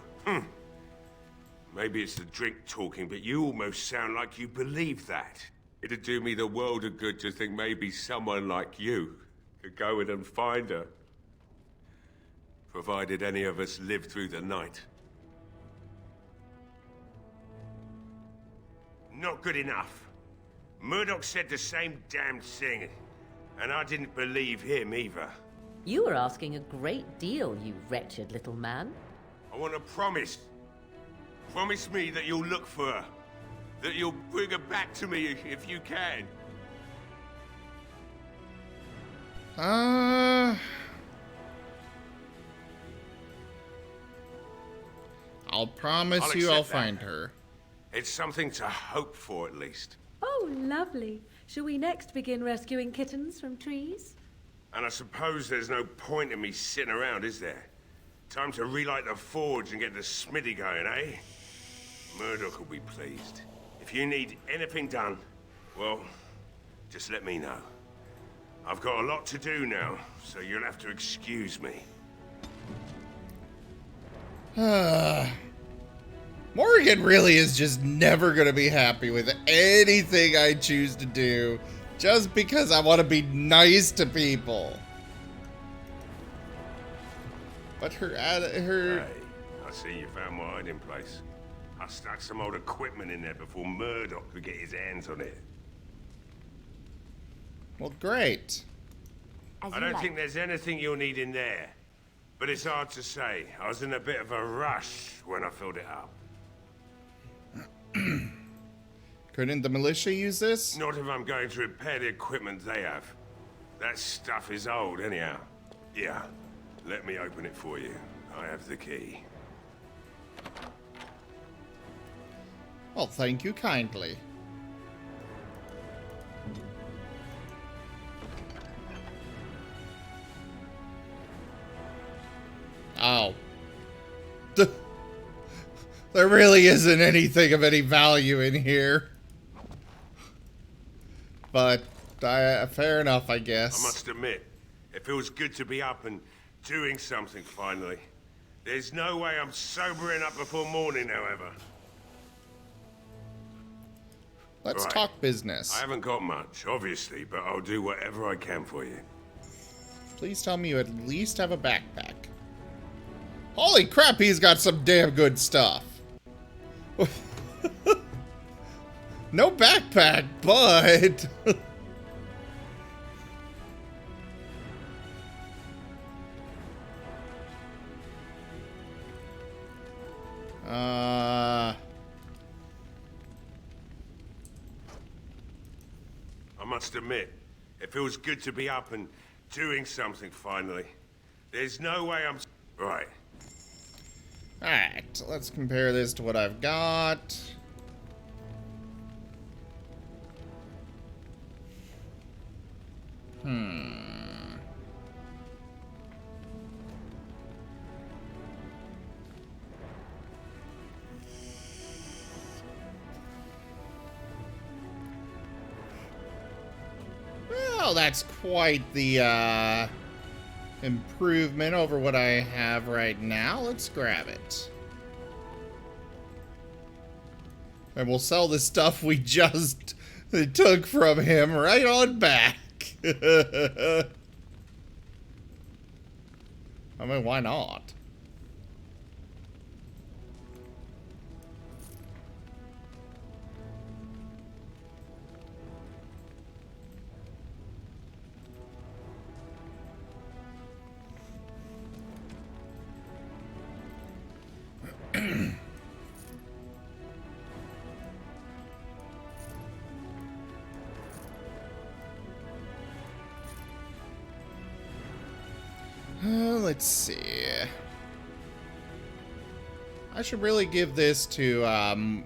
Maybe it's the drink talking, but you almost sound like you believe that. It'd do me the world of good to think maybe someone like you could go in and find her. Provided any of us live through the night. Not good enough. Murdoch said the same damn thing, and I didn't believe him either. You were asking a great deal, you wretched little man. I want a promise. Promise me that you'll look for her. That you'll bring her back to me if you can. I'll promise you I'll find her. It's something to hope for, at least. Oh, lovely. Shall we next begin rescuing kittens from trees? And I suppose there's no point in me sitting around, is there? Time to relight the forge and get the smithy going, eh? Murdoch will be pleased. If you need anything done, well, just let me know. I've got a lot to do now, so you'll have to excuse me. Morgan really is just never going to be happy with anything I choose to do just because I want to be nice to people. But her... Hey, I see you found my hiding place. I stuck some old equipment in there before Murdoch could get his hands on it. Well, great. I don't think there's anything you'll need in there. But it's hard to say. I was in a bit of a rush when I filled it up. Couldn't the militia use this? Not if I'm going to repair the equipment they have. That stuff is old, anyhow. Yeah, let me open it for you. I have the key. Well, thank you kindly. Oh. There really isn't anything of any value in here. But, fair enough, I guess. I must admit, it feels good to be up and doing something finally. There's no way I'm sobering up before morning, however. Let's talk business. I haven't got much, obviously, but I'll do whatever I can for you. Please tell me you at least have a backpack. Holy crap, he's got some damn good stuff. No backpack, but... I must admit, it feels good to be up and doing something finally. There's no way I'm... Right. Alright, let's compare this to what I've got. Well, that's quite the, improvement over what I have right now. Let's grab it. And we'll sell the stuff we just took from him right on back. I mean, why not? Let's see. I should really give this to, no,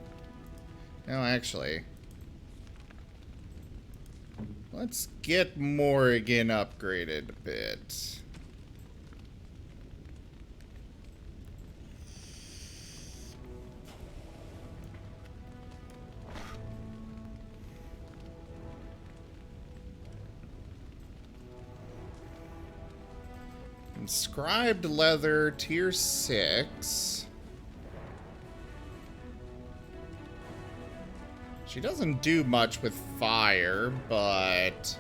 actually. Let's get Morrigan upgraded a bit. Inscribed leather, tier 6. She doesn't do much with fire, but...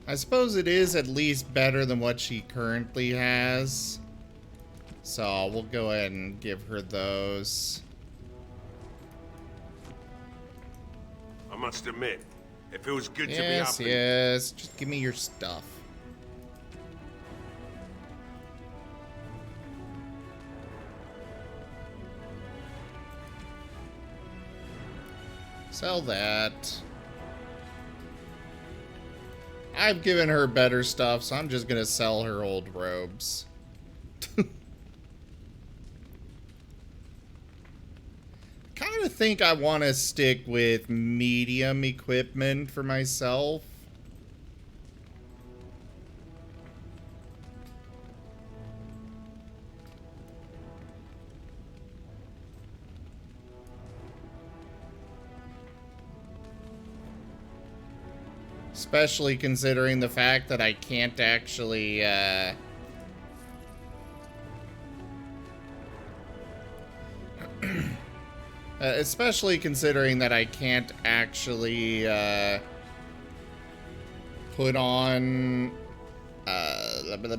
I suppose it is at least better than what she currently has. So we'll go ahead and give her those. I must admit, it feels good to be up. Yes, yes. Just give me your stuff. Sell that. I've given her better stuff, so I'm just gonna sell her old robes. kind of think I want to stick with medium equipment for myself. Especially considering the fact that I can't actually, especially considering that I can't actually, put on, bloop.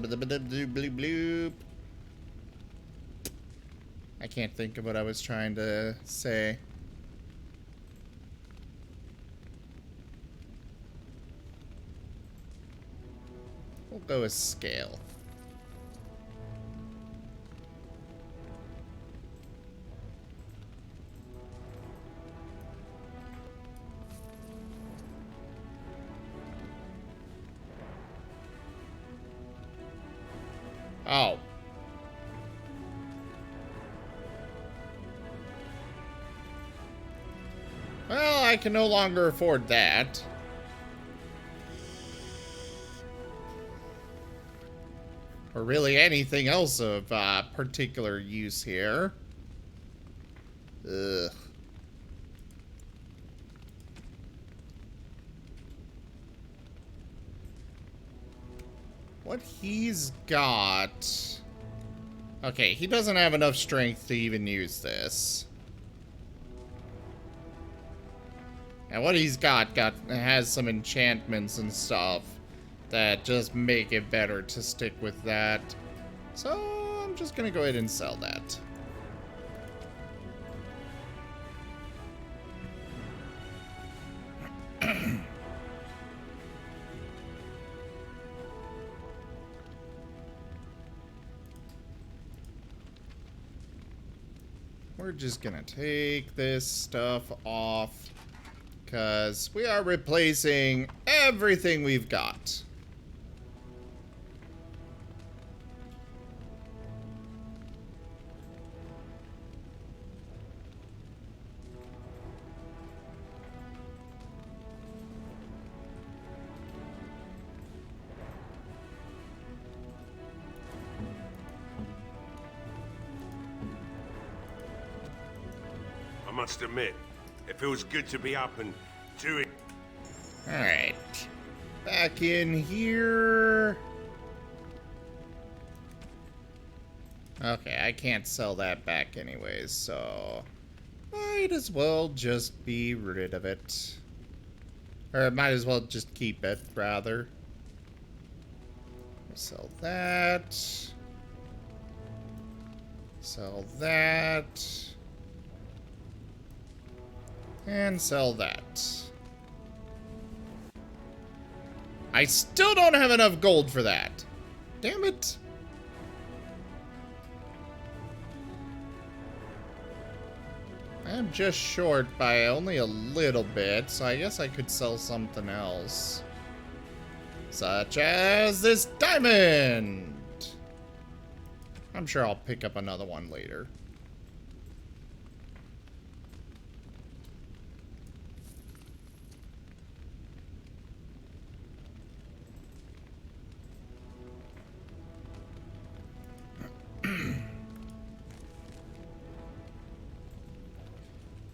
I can't think of what I was trying to say. We'll go with scale. Oh. Well, I can no longer afford that. Or really anything else of particular use here. Ugh. What he's got... Okay, he doesn't have enough strength to even use this. And what he's got has some enchantments and stuff that just make it better to stick with that. So I'm just gonna go ahead and sell that. We're just gonna take this stuff off because we are replacing everything we've got. I must admit, it feels good to be up and doing. Alright. Back in here. Okay, I can't sell that back anyways, so might as well just be rid of it. Or might as well just keep it, rather. Sell that. Sell that. And sell that. I still don't have enough gold for that. Damn it. I'm just short by only a little bit, so I guess I could sell something else. Such as this diamond! I'm sure I'll pick up another one later.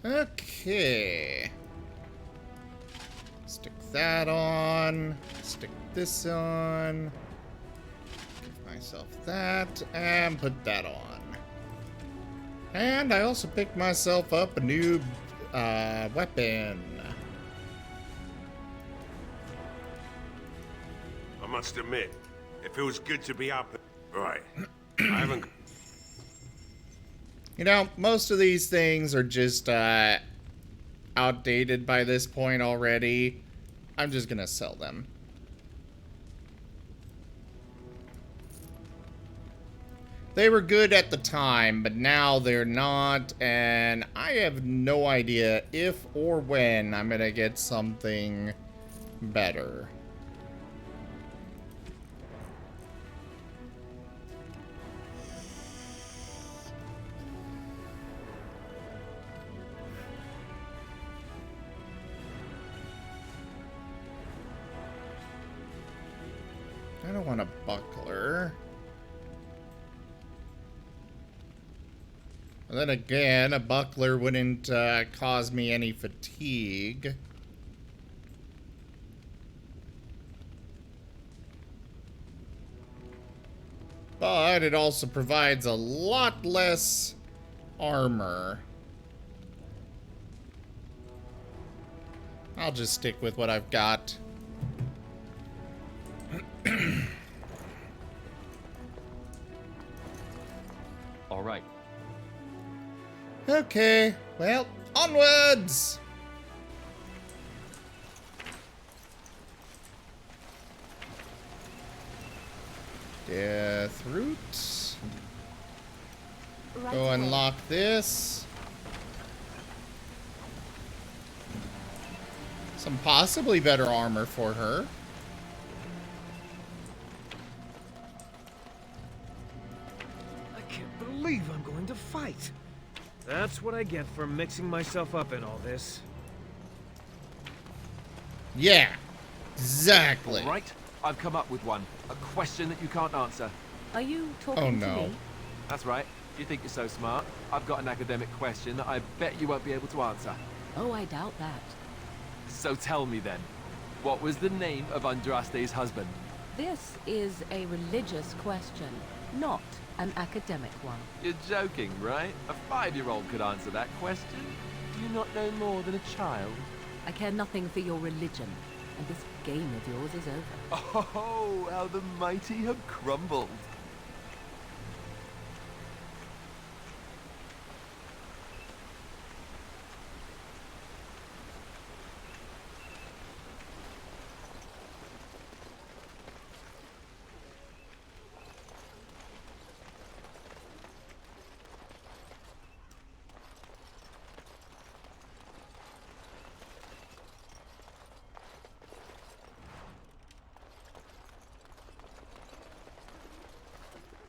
Okay. Stick that on. Stick this on. Give myself that. And put that on. And I also picked myself up a new weapon. I must admit, it feels good to be up. Right. I haven't. You know, most of these things are just outdated by this point already. I'm just gonna sell them. They were good at the time, but now they're not, and I have no idea if or when I'm gonna get something better. want a buckler. And then again, a buckler wouldn't cause me any fatigue. But it also provides a lot less armor. I'll just stick with what I've got. All right. Okay, well, onwards! Death root. Right Go away. unlock this. Some possibly better armor for her. I can't believe I'm going to fight. That's what I get for mixing myself up in all this. Yeah, exactly. All right, I've come up with one. A question that you can't answer. Are you talking to me? That's right. You think you're so smart? I've got an academic question that I bet you won't be able to answer. Oh, I doubt that. So tell me then, what was the name of Andraste's husband? This is a religious question, not an academic one. You're joking, right? A 5-year-old could answer that question. Do you not know more than a child? I care nothing for your religion, and this game of yours is over. Oh, how the mighty have crumbled.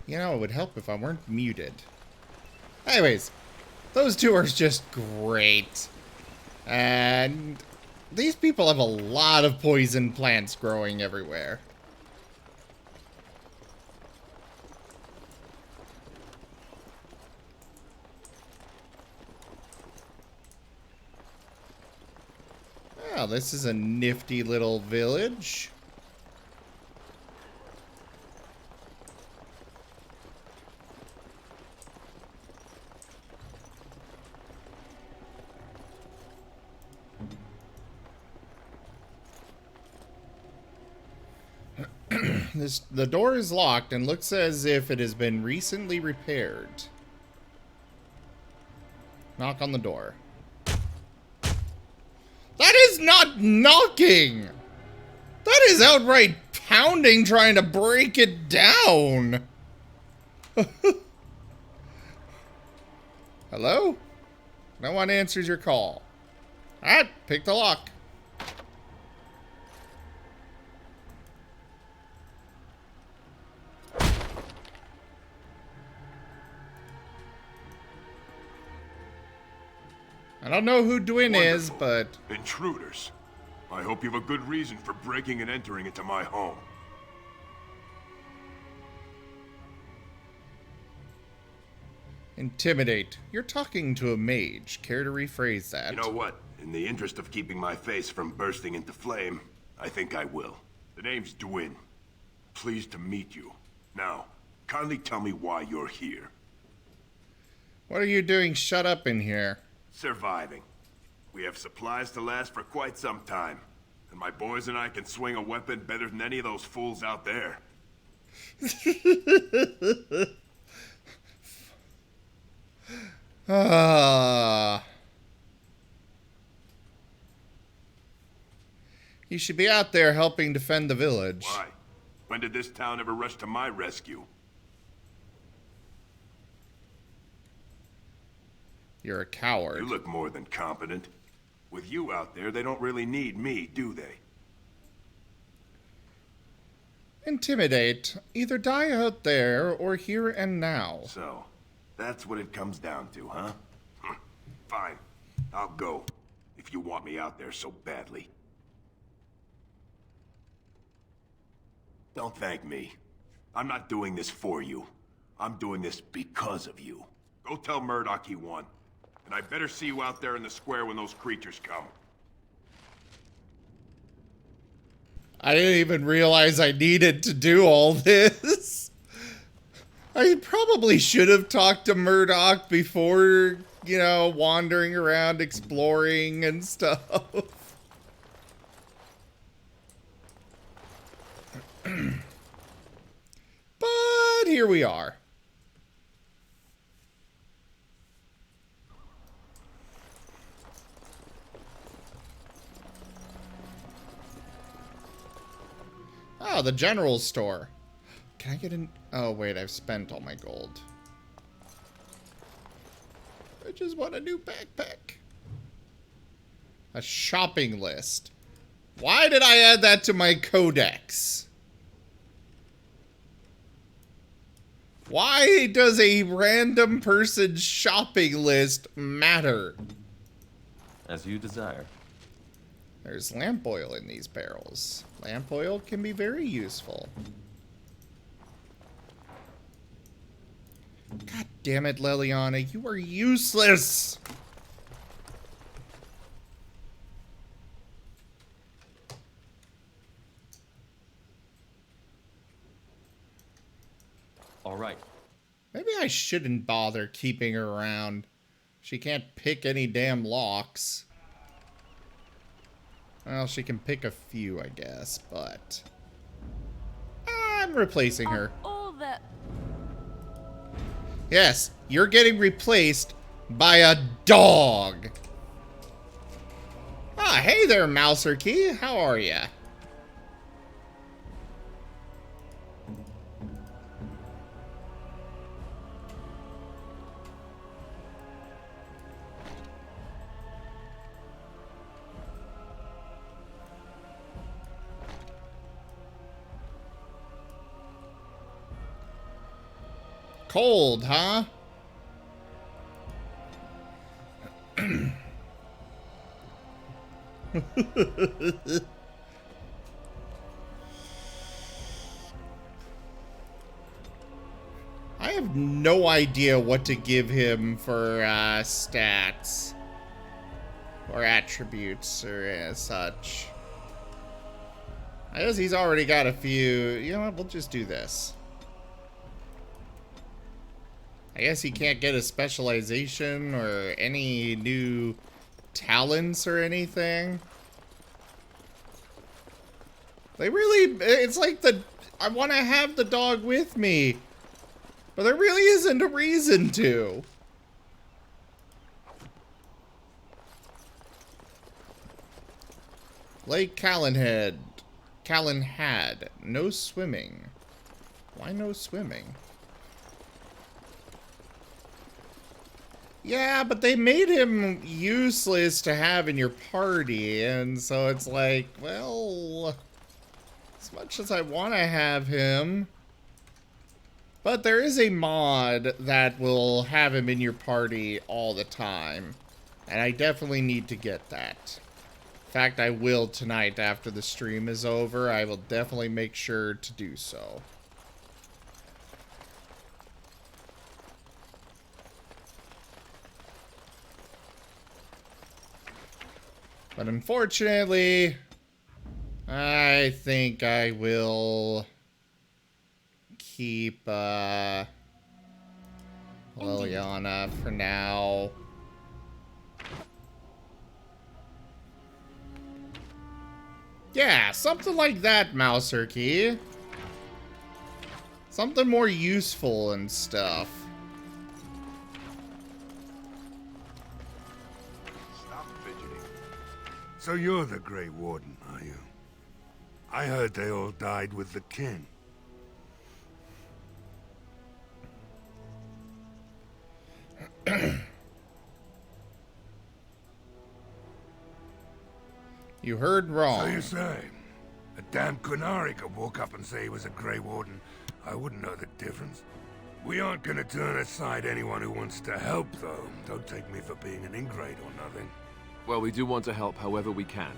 You know, it would help if I weren't muted. Anyways, those two are just great. And these people have a lot of poison plants growing everywhere. Well, this is a nifty little village. The door is locked and looks as if it has been recently repaired. Knock on the door. That is not knocking! That is outright pounding, trying to break it down! Hello? No one answers your call. Alright, pick the lock. I don't know who Dwin is, but... Intruders. I hope you have a good reason for breaking and entering into my home. Intimidate. You're talking to a mage. Care to rephrase that? You know what? In the interest of keeping my face from bursting into flame, I think I will. The name's Dwin. Pleased to meet you. Now, kindly tell me why you're here. What are you doing shut up in here? Surviving. We have supplies to last for quite some time. And my boys and I can swing a weapon better than any of those fools out there. You should be out there helping defend the village. Why? When did this town ever rush to my rescue? You're a coward. You look more than competent. With you out there, they don't really need me, do they? Intimidate. Either die out there or here and now. So, that's what it comes down to, huh? Fine. I'll go. If you want me out there so badly. Don't thank me. I'm not doing this for you. I'm doing this because of you. Go tell Murdoch he won. And I better see you out there in the square when those creatures come. I didn't even realize I needed to do all this. I probably should have talked to Murdoch before, you know, wandering around exploring and stuff. But here we are. Oh, the general store. Can I get in? Oh, wait, I've spent all my gold. I just want a new backpack. A shopping list. Why did I add that to my codex? Why does a random person's shopping list matter? As you desire. There's lamp oil in these barrels. Lamp oil can be very useful. God damn it, Leliana, you are useless! All right. Maybe I shouldn't bother keeping her around. She can't pick any damn locks. Well, she can pick a few, I guess, but I'm replacing her. All the... Yes, you're getting replaced by a dog. Ah, hey there, Mouser Key. How are ya? Cold, huh? I have no idea what to give him for stats or attributes or such. I guess he's already got a few. You know what? We'll just do this. I guess he can't get a specialization or any new talents or anything. They really, it's like I want to have the dog with me, but there really isn't a reason to. Lake Callanhead. Callanhad. No swimming. Why no swimming? Yeah, but they made him useless to have in your party, and so it's like, well, as much as I want to have him, but there is a mod that will have him in your party all the time, and I definitely need to get that. In fact, I will tonight after the stream is over. I will definitely make sure to do so. But unfortunately, I think I will keep Liliana for now. Yeah, something like that, Mouser Key. Something more useful and stuff. So you're the Grey Warden, are you? I heard they all died with the king. You heard wrong. So you say? A damn Qunari could walk up and say he was a Grey Warden. I wouldn't know the difference. We aren't gonna turn aside anyone who wants to help, though. Don't take me for being an ingrate or nothing. Well, we do want to help however we can.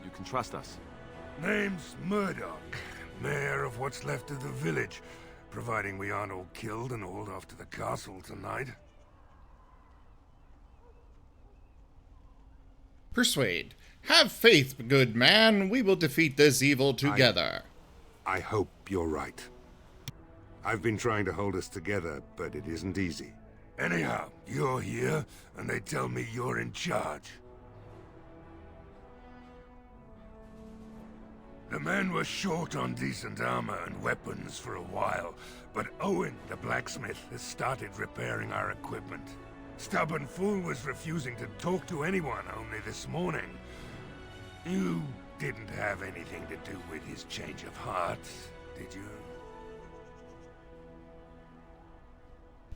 You can trust us. Name's Murdoch. mayor of what's left of the village, providing we aren't all killed and hauled off to the castle tonight. Persuade. Have faith, good man. We will defeat this evil together. I hope you're right. I've been trying to hold us together, but it isn't easy. Anyhow, you're here, and they tell me you're in charge. The men were short on decent armor and weapons for a while, but Owen, the blacksmith, has started repairing our equipment. Stubborn fool was refusing to talk to anyone only this morning. You didn't have anything to do with his change of heart, did you?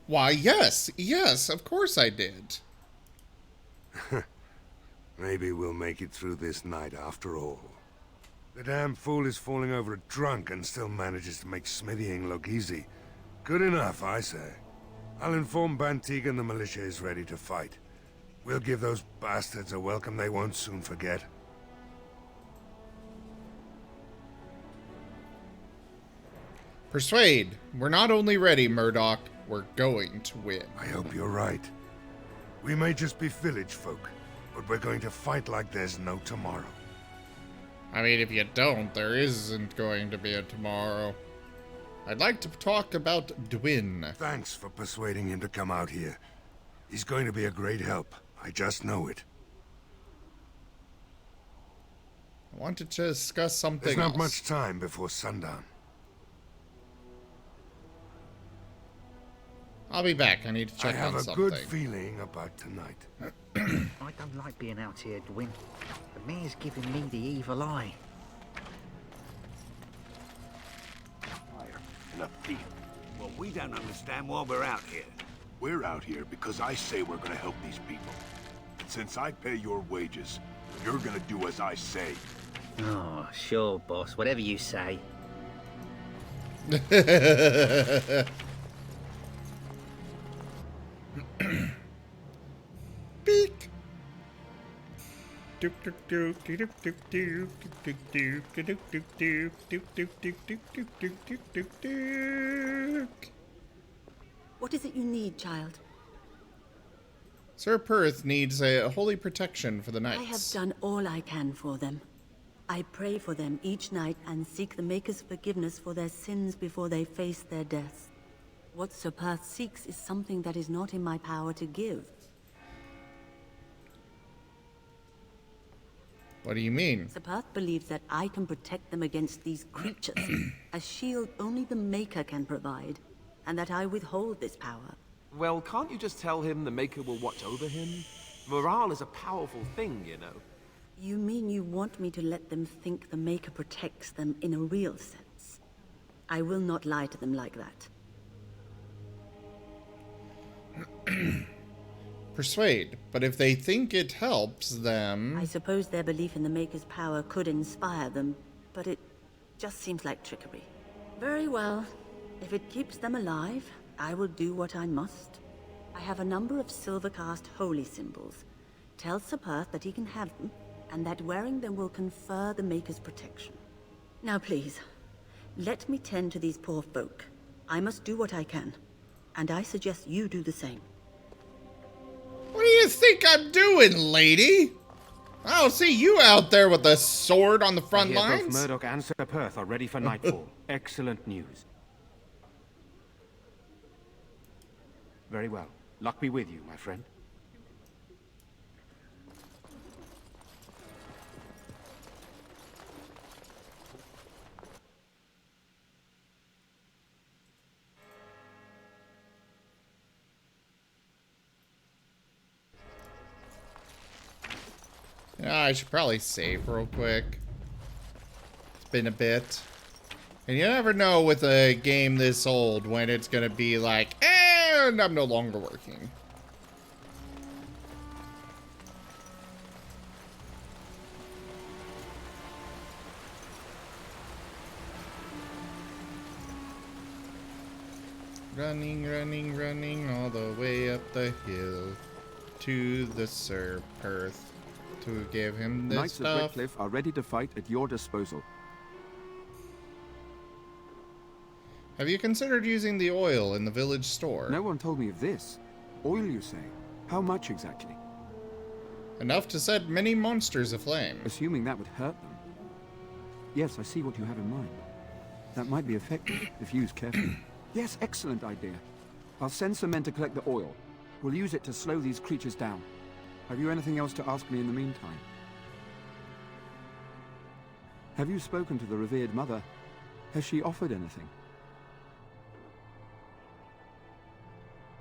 Why, yes. Yes, of course I did. Maybe we'll make it through this night after all. The damn fool is falling over drunk and still manages to make smithying look easy. Good enough, I say. I'll inform Bantig and the militia is ready to fight. We'll give those bastards a welcome they won't soon forget. Persuade. We're not only ready, Murdoch, we're going to win. I hope you're right. We may just be village folk, but we're going to fight like there's no tomorrow. I mean, if you don't, there isn't going to be a tomorrow. I'd like to talk about Dwin. Thanks for persuading him to come out here. He's going to be a great help. I just know it. I wanted to discuss something There's not else. much time before sundown. I'll be back. I need to check on something. I have a good feeling about tonight. I don't like being out here, Dwin. The mayor's giving me the evil eye. And a thief. Well, we don't understand why we're out here. We're out here because I say we're gonna help these people. And since I pay your wages, you're gonna do as I say. Oh, sure, boss. Whatever you say. Beak. What is it you need, child? Sir Perth needs a holy protection for the I have knights. done all I can for them. I pray for them each night and seek the Maker's forgiveness for their sins before they face their deaths. What Sir Perth seeks is something that is not in my power to give. What do you mean? Sir Perth believes that I can protect them against these creatures, a shield only the Maker can provide, and that I withhold this power. Well, can't you just tell him the Maker will watch over him? Morale is a powerful thing, you know. You mean you want me to let them think the Maker protects them in a real sense? I will not lie to them like that. Persuade, but if they think it helps them... I suppose their belief in the Maker's power could inspire them, but it just seems like trickery. Very well. If it keeps them alive, I will do what I must. I have a number of silver-cast holy symbols. Tell Sir Perth that he can have them, and that wearing them will confer the Maker's protection. Now please, let me tend to these poor folk. I must do what I can, and I suggest you do the same. What do you think I'm doing, lady? I don't see you out there with a sword on the front I hear lines. both Murdoch and Sir Perth are ready for nightfall. Excellent news. Very well. Luck be with you, my friend. Yeah, I should probably save real quick. It's been a bit. And you never know with a game this old when it's gonna be like, and I'm no longer working. Running, running, running all the way up the hill to the Sir Perth to give him this Knights of stuff. Redcliffe are ready to fight at your disposal. Have you considered using the oil in the village store? No one told me of this. Oil, you say? How much exactly? Enough to set many monsters aflame. Assuming that would hurt them. Yes, I see what you have in mind. That might be effective if used carefully. Yes, excellent idea. I'll send some men to collect the oil. We'll use it to slow these creatures down. Have you anything else to ask me in the meantime? Have you spoken to the revered mother? Has she offered anything?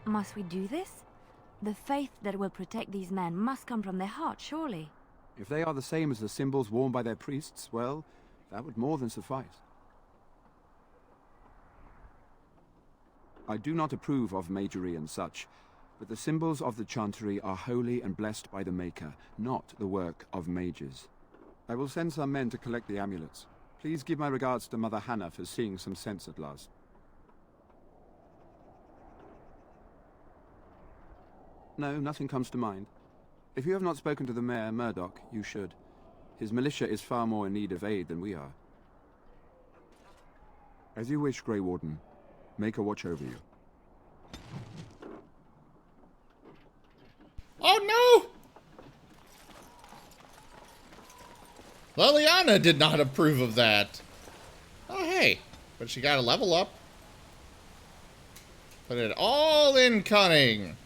Must we do this? The faith that will protect these men must come from their heart, surely. If they are the same as the symbols worn by their priests, well, that would more than suffice. I do not approve of magery and such, but the symbols of the Chantry are holy and blessed by the Maker, not the work of mages. I will send some men to collect the amulets. Please give my regards to Mother Hannah for seeing some sense at last. No, nothing comes to mind. If you have not spoken to the Mayor, Murdoch, you should. His militia is far more in need of aid than we are. As you wish, Grey Warden. Make a watch over you. Oh no! Liliana did not approve of that. Oh hey, but she got a level up. Put it all in cunning.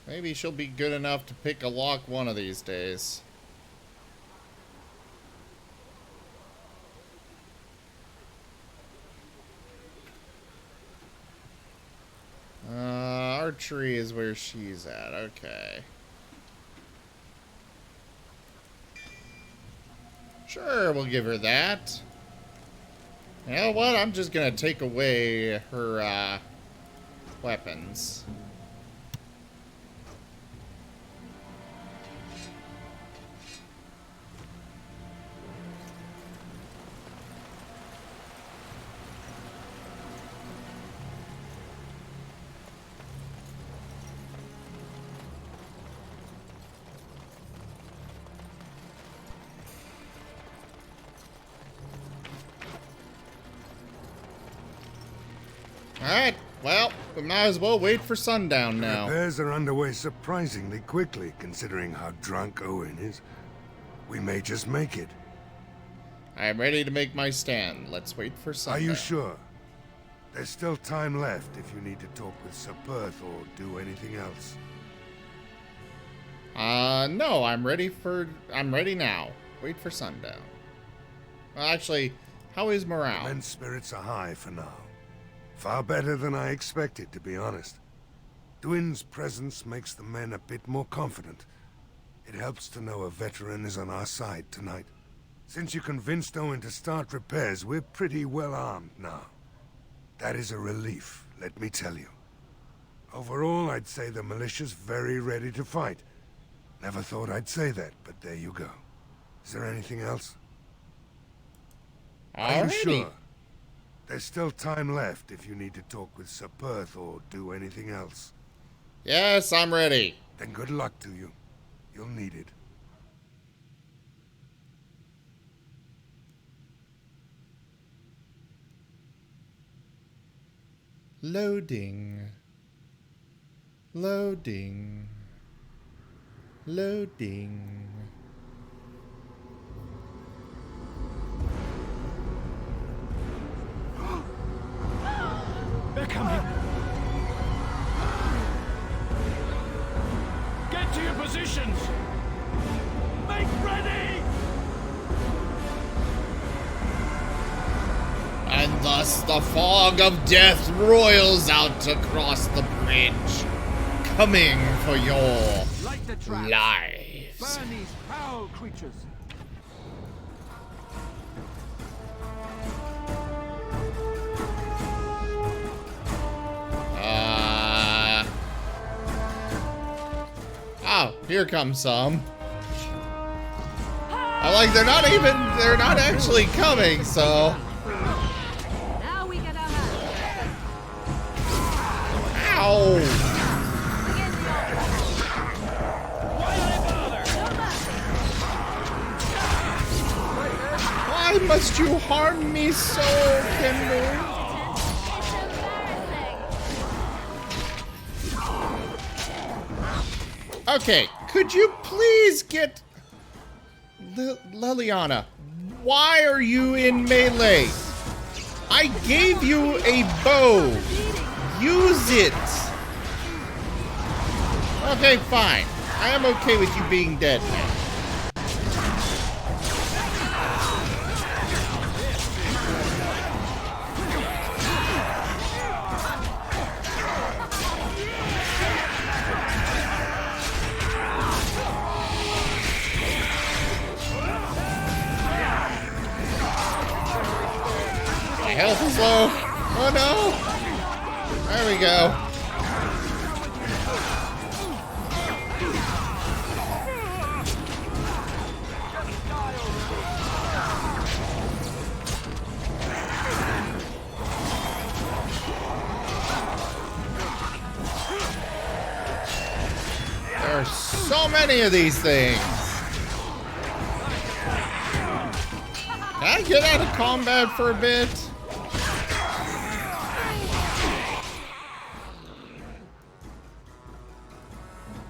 Maybe she'll be good enough to pick a lock one of these days. Archery is where she's at. Okay. Sure, we'll give her that. You know what? I'm just gonna take away her weapons. Alright, well, we might as well wait for sundown now. Repairs are underway surprisingly quickly, considering how drunk Owen is. We may just make it. I am ready to make my stand. Let's wait for sundown. Are you sure? There's still time left if you need to talk with Sir Perth or do anything else. No, I'm ready now. Wait for sundown. Well, actually, how is morale? Men's spirits are high for now. Far better than I expected, to be honest. Dwin's presence makes the men a bit more confident. It helps to know a veteran is on our side tonight. Since you convinced Owen to start repairs, we're pretty well armed now. That is a relief, let me tell you. Overall, I'd say the militia's very ready to fight. Never thought I'd say that, but there you go. Is there anything else? Are you sure? There's still time left if you need to talk with Sir Perth or do anything else. Yes, I'm ready. Then good luck to you. You'll need it. Loading. Loading. Loading. They're coming! Get to your positions! Make ready! And thus the fog of death roils out across the bridge, coming for your Light the traps. lives. Burn these foul creatures. Oh, here comes some. I like they're not actually coming, so. Now we get our hands. Ow! Why must you harm me so, Kendall? Okay, could you please get... Liliana, why are you in melee? I gave you a bow. Use it. Okay, fine. I am okay with you being dead now. My health is low. Oh no. There we go. There are so many of these things. Can I get out of combat for a bit?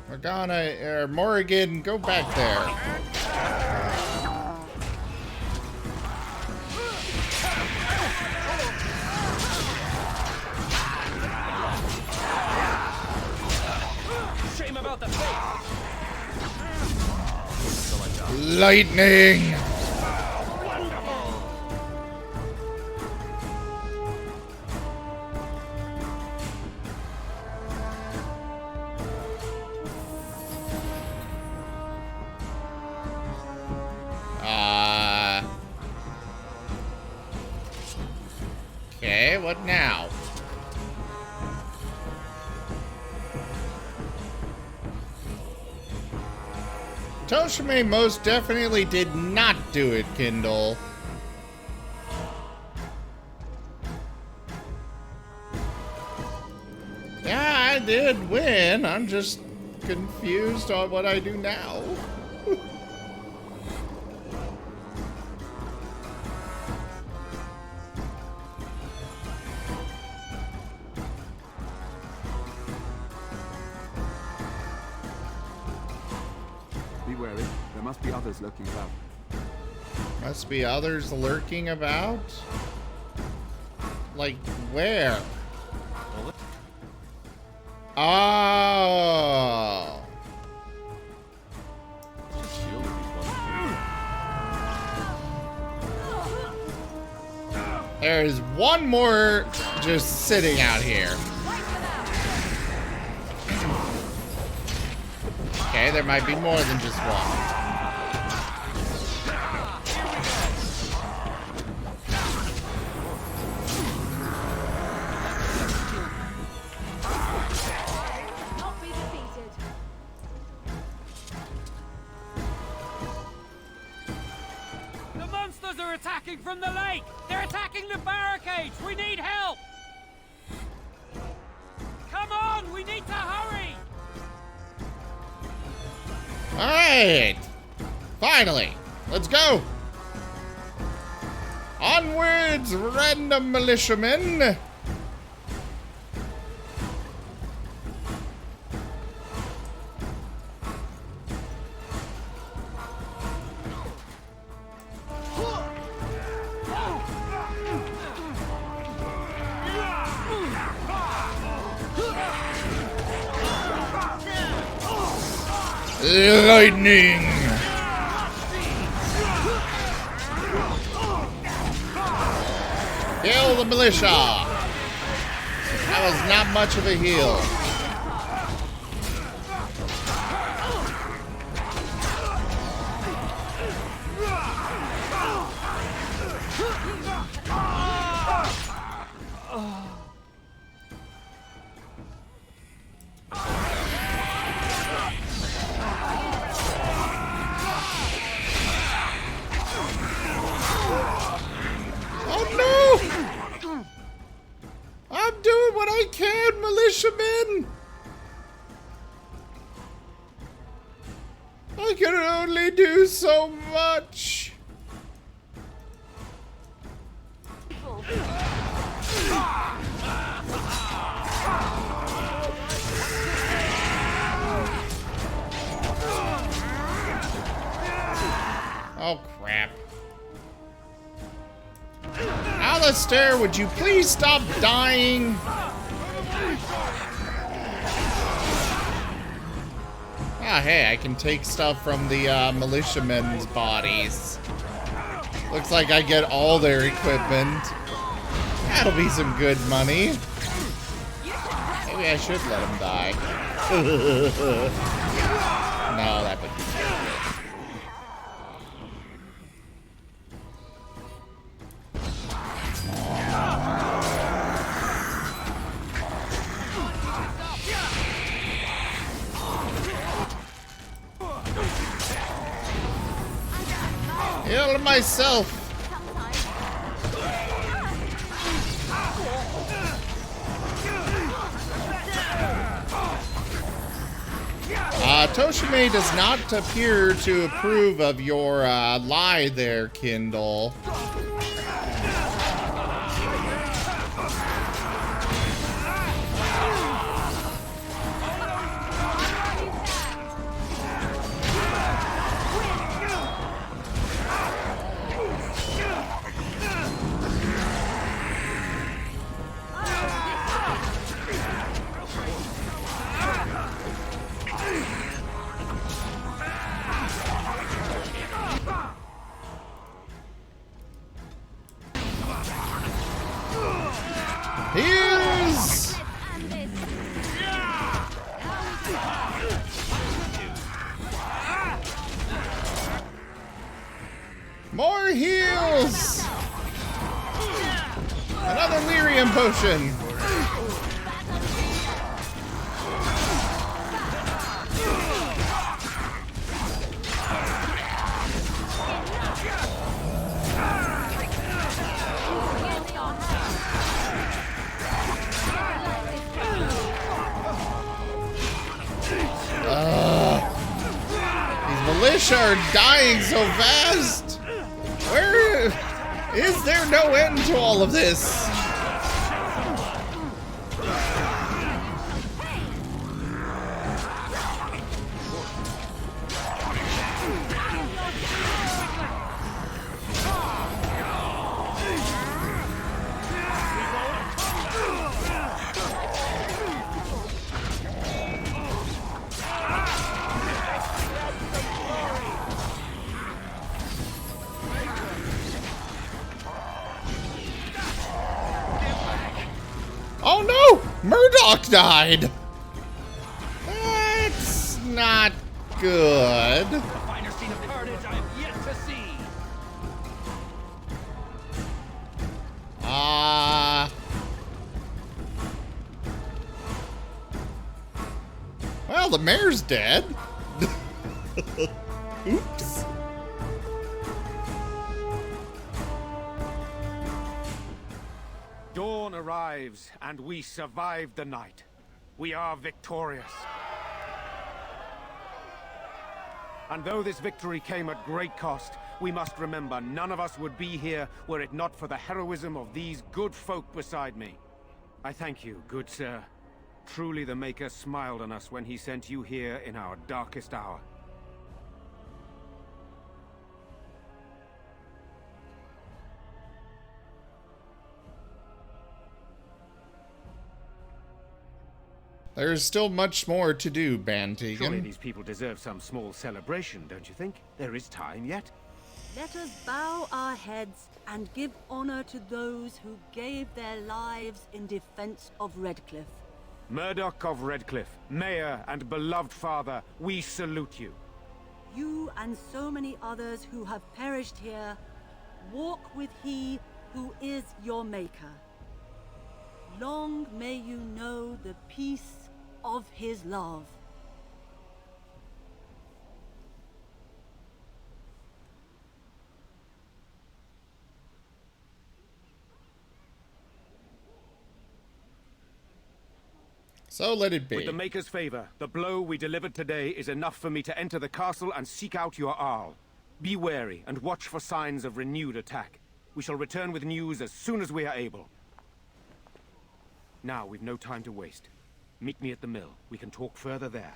Morgana, or Morrigan, go back there. Shame about the face. Lightning! Okay, what now? Toshime most definitely did not do it, Kindle. Yeah, I did win. I'm just confused on what I do now. Be wary. There must be others lurking about. Must be others lurking about? Like, where? Oh. There's one more just sitting out here. Okay, there might be more than just one. The monsters are attacking from the lake! They're attacking the barricades! We need help! Come on! We need to hurry! Alright! Finally! Let's go! Onwards, random militiamen! Lightning! Kill the militia! That was not much of a heal. I'm doing what I can, militiamen! I can only do so much. crap. Alistair, would you please stop dying? Ah, hey, I can take stuff from the militiamen's bodies. Looks like I get all their equipment. That'll be some good money. Maybe I should let him die. No, that would be good. Heal myself. Toshime does not appear to approve of your lie there, Kindle. Heals! More heals! Another lyrium potion! Militia are dying so fast! Where is there no end to all of this? Oh no! Murdoch died! That's not good. A finer scene of carnage I have yet to see. Well, the mayor's dead. Oops. Dawn arrives, and we survived the night. We are victorious. And though this victory came at great cost, we must remember none of us would be here were it not for the heroism of these good folk beside me. I thank you, good sir. Truly the Maker smiled on us when he sent you here in our darkest hour. There's still much more to do, Bantegan. Surely these people deserve some small celebration, don't you think? There is time yet. Let us bow our heads and give honor to those who gave their lives in defense of Redcliffe. Murdoch of Redcliffe, Mayor and beloved father, we salute you. You and so many others who have perished here, walk with he who is your maker. Long may you know the peace of his love. So let it be. With the Maker's favor, the blow we delivered today is enough for me to enter the castle and seek out your Arl. Be wary and watch for signs of renewed attack. We shall return with news as soon as we are able. Now, we've no time to waste. Meet me at the mill. We can talk further there.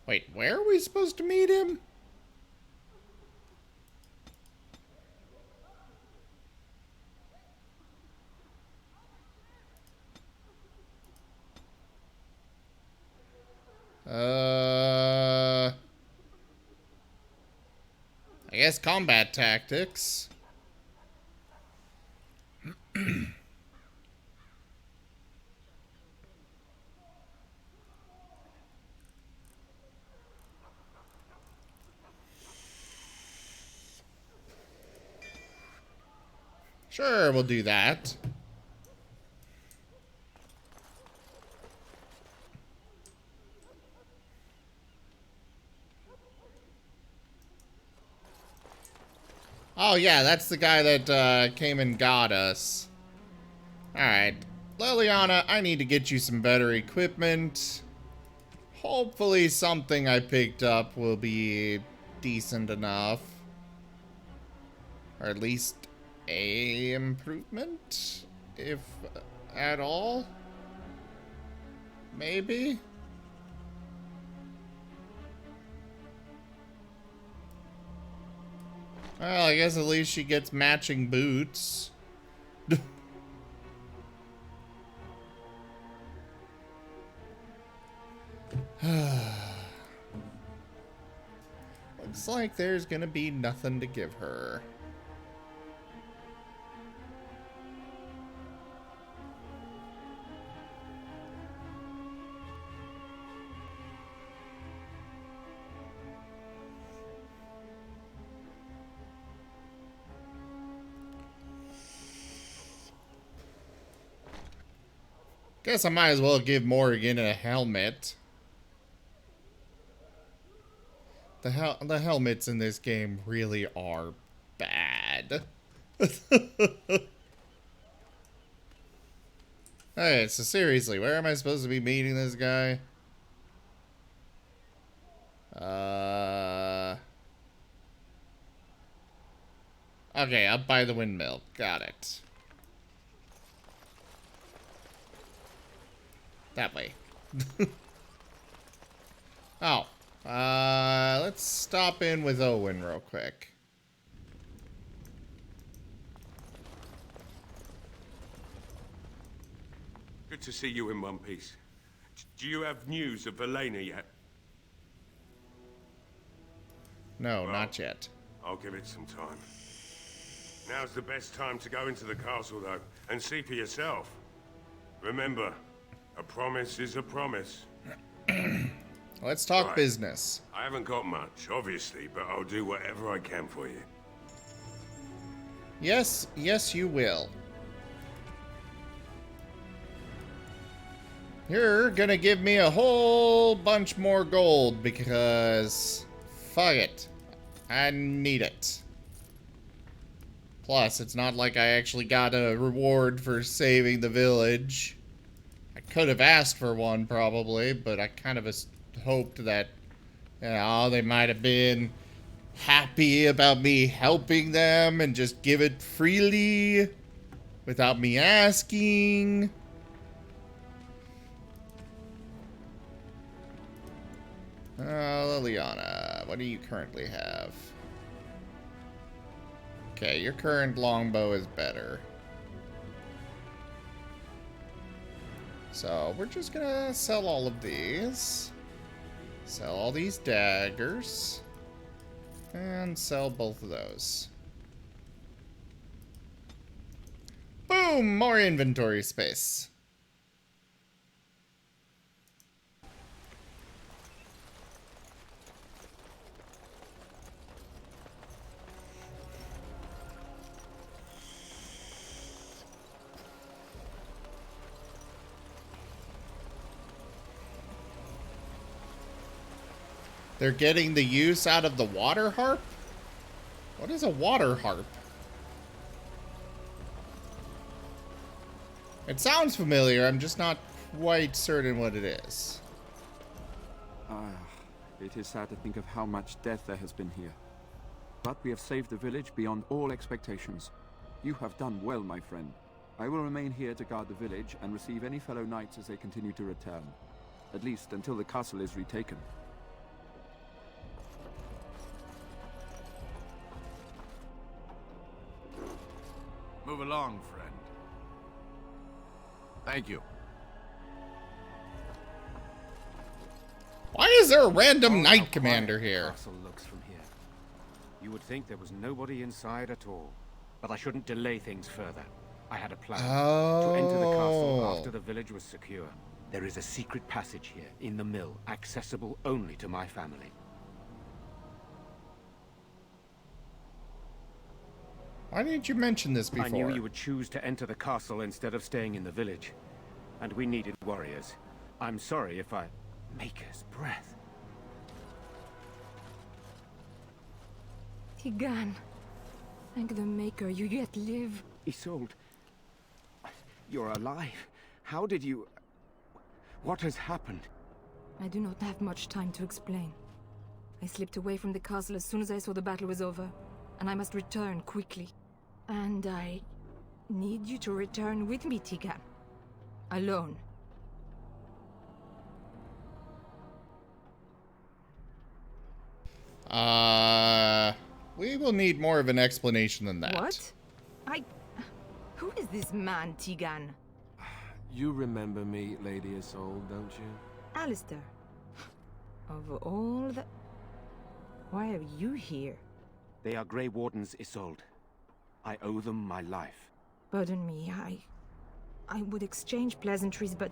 Wait, where are we supposed to meet him? I guess combat tactics. Sure, we'll do that. Oh yeah, that's the guy that came and got us. Alright. Liliana, I need to get you some better equipment. Hopefully something I picked up will be decent enough. Or at least a improvement, if at all. Maybe. Well, I guess at least she gets matching boots. Looks like there's gonna be nothing to give her. Guess I might as well give Morrigan a helmet. The helmets in this game really are bad. Hey, so seriously, where am I supposed to be meeting this guy? Okay, up by the windmill. Got it. That way. Oh. Let's stop in with Owen real quick. Good to see you in one piece. Do you have news of Elena yet? No, not yet. I'll give it some time. Now's the best time to go into the castle, though, and see for yourself. Remember, a promise is a promise. Let's talk business. I haven't got much, obviously, but I'll do whatever I can for you. Yes, you will. You're gonna give me a whole bunch more gold because fuck it. I need it. Plus, it's not like I actually got a reward for saving the village. I could have asked for one probably, but I kind of hoped that, you know, they might have been happy about me helping them and just give it freely without me asking. Liliana, what do you currently have? Okay, your current longbow is better. So, we're just gonna sell all of these. Sell all these daggers. And sell both of those. Boom! More inventory space. They're getting the use out of the water harp? What is a water harp? It sounds familiar, I'm just not quite certain what it is. It is sad to think of how much death there has been here. But we have saved the village beyond all expectations. You have done well, my friend. I will remain here to guard the village and receive any fellow knights as they continue to return. At least until the castle is retaken. long, friend. Thank you. Why is there a random Oh, knight how commander quiet the here? castle looks from here. You would think there was nobody inside at all. But I shouldn't delay things further. I had a plan. To enter the castle Oh. after the village was secure. There is a secret passage here, in the mill, accessible only to my family. Why didn't you mention this before? I knew you would choose to enter the castle instead of staying in the village. And we needed warriors. I'm sorry if I... Maker's breath. Tigan. Thank the Maker you yet live. Isolde. You're alive. How did you... What has happened? I do not have much time to explain. I slipped away from the castle as soon as I saw the battle was over, and I must return quickly. And I need you to return with me, Tigan. Alone. We will need more of an explanation than that. What? Who is this man, Tigan? You remember me, Lady Isolde, don't you? Alistair. Of all the... Why are you here? They are Grey Wardens, Isolde. I owe them my life. Pardon me, I would exchange pleasantries, but...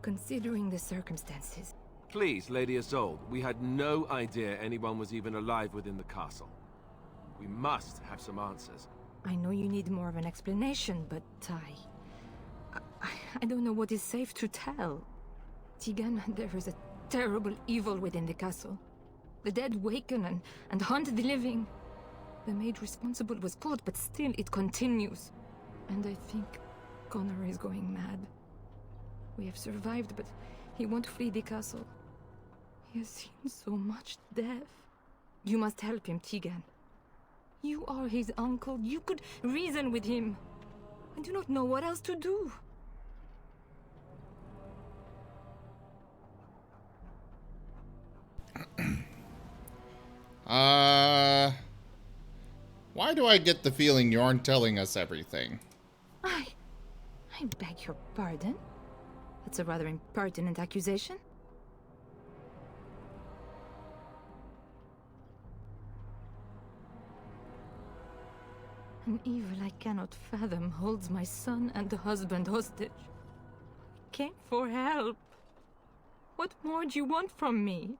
Considering the circumstances... Please, Lady Isolde, we had no idea anyone was even alive within the castle. We must have some answers. I know you need more of an explanation, but I don't know what is safe to tell. Tigan, there is a terrible evil within the castle. The dead waken and haunt the living. The mage responsible was caught, but still it continues. And I think Connor is going mad. We have survived, but he won't flee the castle. He has seen so much death. You must help him, Tigan. You are his uncle. You could reason with him. I do not know what else to do. Why do I get the feeling you aren't telling us everything? I beg your pardon? That's a rather impertinent accusation. An evil I cannot fathom holds my son and the husband hostage. I came for help. What more do you want from me?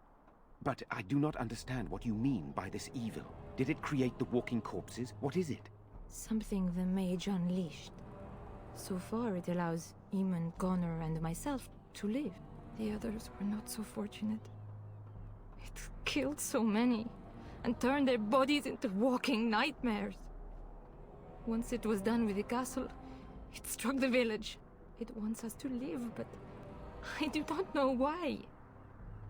But I do not understand what you mean by this evil. Did it create the walking corpses? What is it? Something the mage unleashed. So far it allows Eamon, Connor, and myself to live. The others were not so fortunate. It killed so many, and turned their bodies into walking nightmares. Once it was done with the castle, it struck the village. It wants us to live, but I do not know why.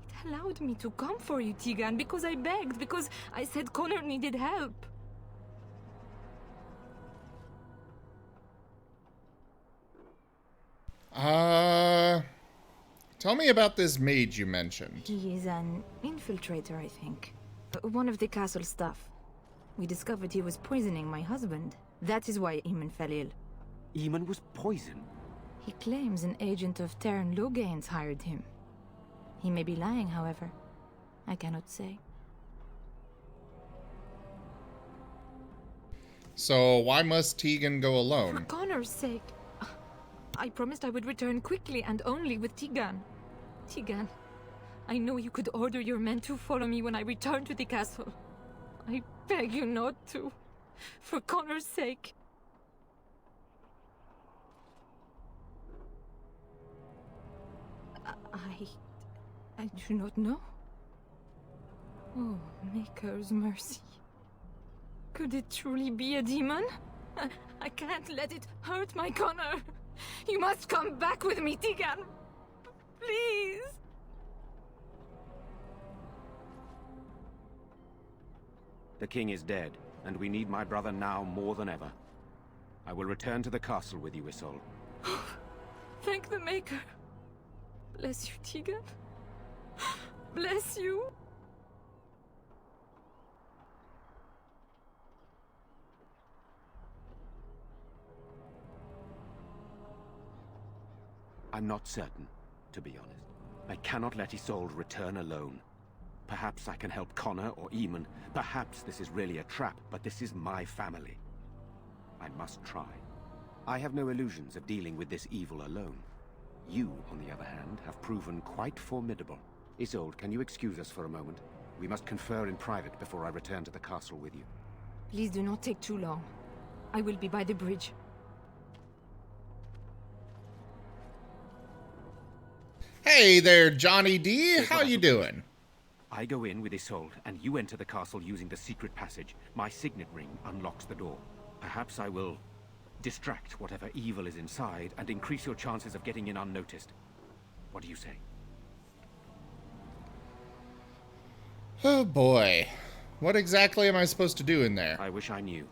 It allowed me to come for you, Tigan, because I begged, because I said Connor needed help. Tell me about this mage you mentioned. He is an infiltrator, I think. One of the castle staff. We discovered he was poisoning my husband. That is why Eamon fell ill. Eamon was poisoned? He claims an agent of Terran Logains hired him. He may be lying, however. I cannot say. So why must Tegan go alone? For Connor's sake. I promised I would return quickly and only with Tigan. Tigan, I know you could order your men to follow me when I return to the castle. I beg you not to. For Connor's sake. I do not know. Oh, Maker's mercy. Could it truly be a demon? I can't let it hurt my Connor. You must come back with me, Tigan. Please. The king is dead, and we need my brother now more than ever. I will return to the castle with you, Isolde. Thank the Maker. Bless you, Tigan. Bless you. I'm not certain, to be honest. I cannot let Isolde return alone. Perhaps I can help Connor or Eamon. Perhaps this is really a trap, but this is my family. I must try. I have no illusions of dealing with this evil alone. You, on the other hand, have proven quite formidable. Isolde, can you excuse us for a moment? We must confer in private before I return to the castle with you. Please do not take too long. I will be by the bridge. Hey there, Johnny D. How you doing? I go in with Isolde, and you enter the castle using the secret passage. My signet ring unlocks the door. Perhaps I will distract whatever evil is inside and increase your chances of getting in unnoticed. What do you say? Oh boy. What exactly am I supposed to do in there? I wish I knew.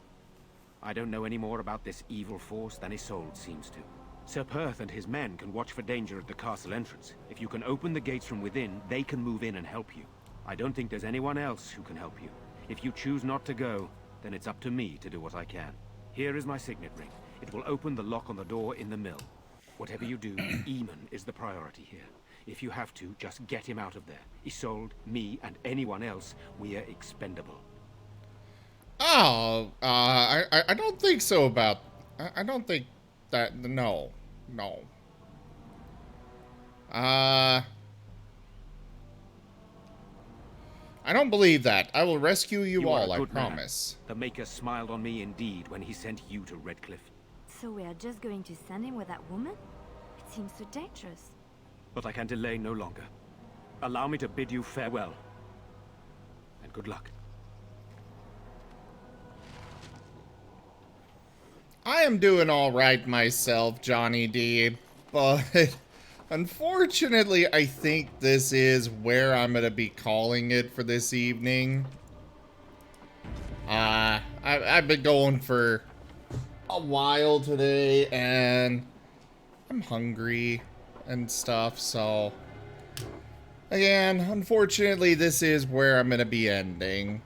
I don't know any more about this evil force than Isolde seems to. Sir Perth and his men can watch for danger at the castle entrance. If you can open the gates from within, they can move in and help you. I don't think there's anyone else who can help you. If you choose not to go, then it's up to me to do what I can. Here is my signet ring. It will open the lock on the door in the mill. Whatever you do, Eamon is the priority here. If you have to, just get him out of there. Isolde, me, and anyone else, we are expendable. Oh, I don't think so about... I don't think that... No. I don't believe that. I will rescue you all, I promise. The Maker smiled on me indeed when he sent you to Redcliffe. So we are just going to send him with that woman? It seems so dangerous. But I can delay no longer. Allow me to bid you farewell. And good luck. I am doing all right myself, Johnny D, but unfortunately, I think this is where I'm going to be calling it for this evening. I've been going for a while today, and I'm hungry and stuff, so again, unfortunately, this is where I'm going to be ending.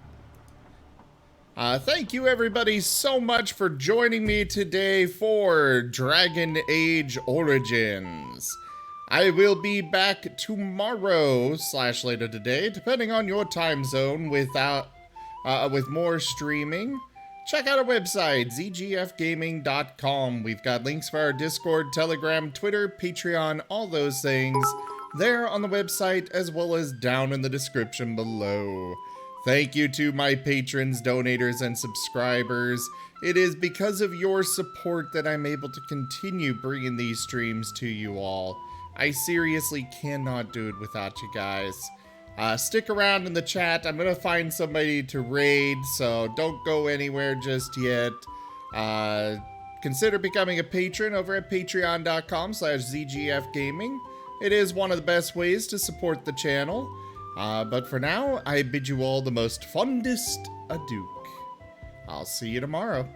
Thank you everybody so much for joining me today for Dragon Age Origins. I will be back tomorrow / later today, depending on your time zone, with more streaming. Check out our website, zgfgaming.com. We've got links for our Discord, Telegram, Twitter, Patreon, all those things there on the website, as well as down in the description below. Thank you to my patrons, donators, and subscribers. It is because of your support that I'm able to continue bringing these streams to you all. I seriously cannot do it without you guys. Stick around in the chat. I'm going to find somebody to raid, so don't go anywhere just yet. Consider becoming a patron over at patreon.com/zgfgaming. It is one of the best ways to support the channel. But for now, I bid you all the most fondest adieu. I'll see you tomorrow.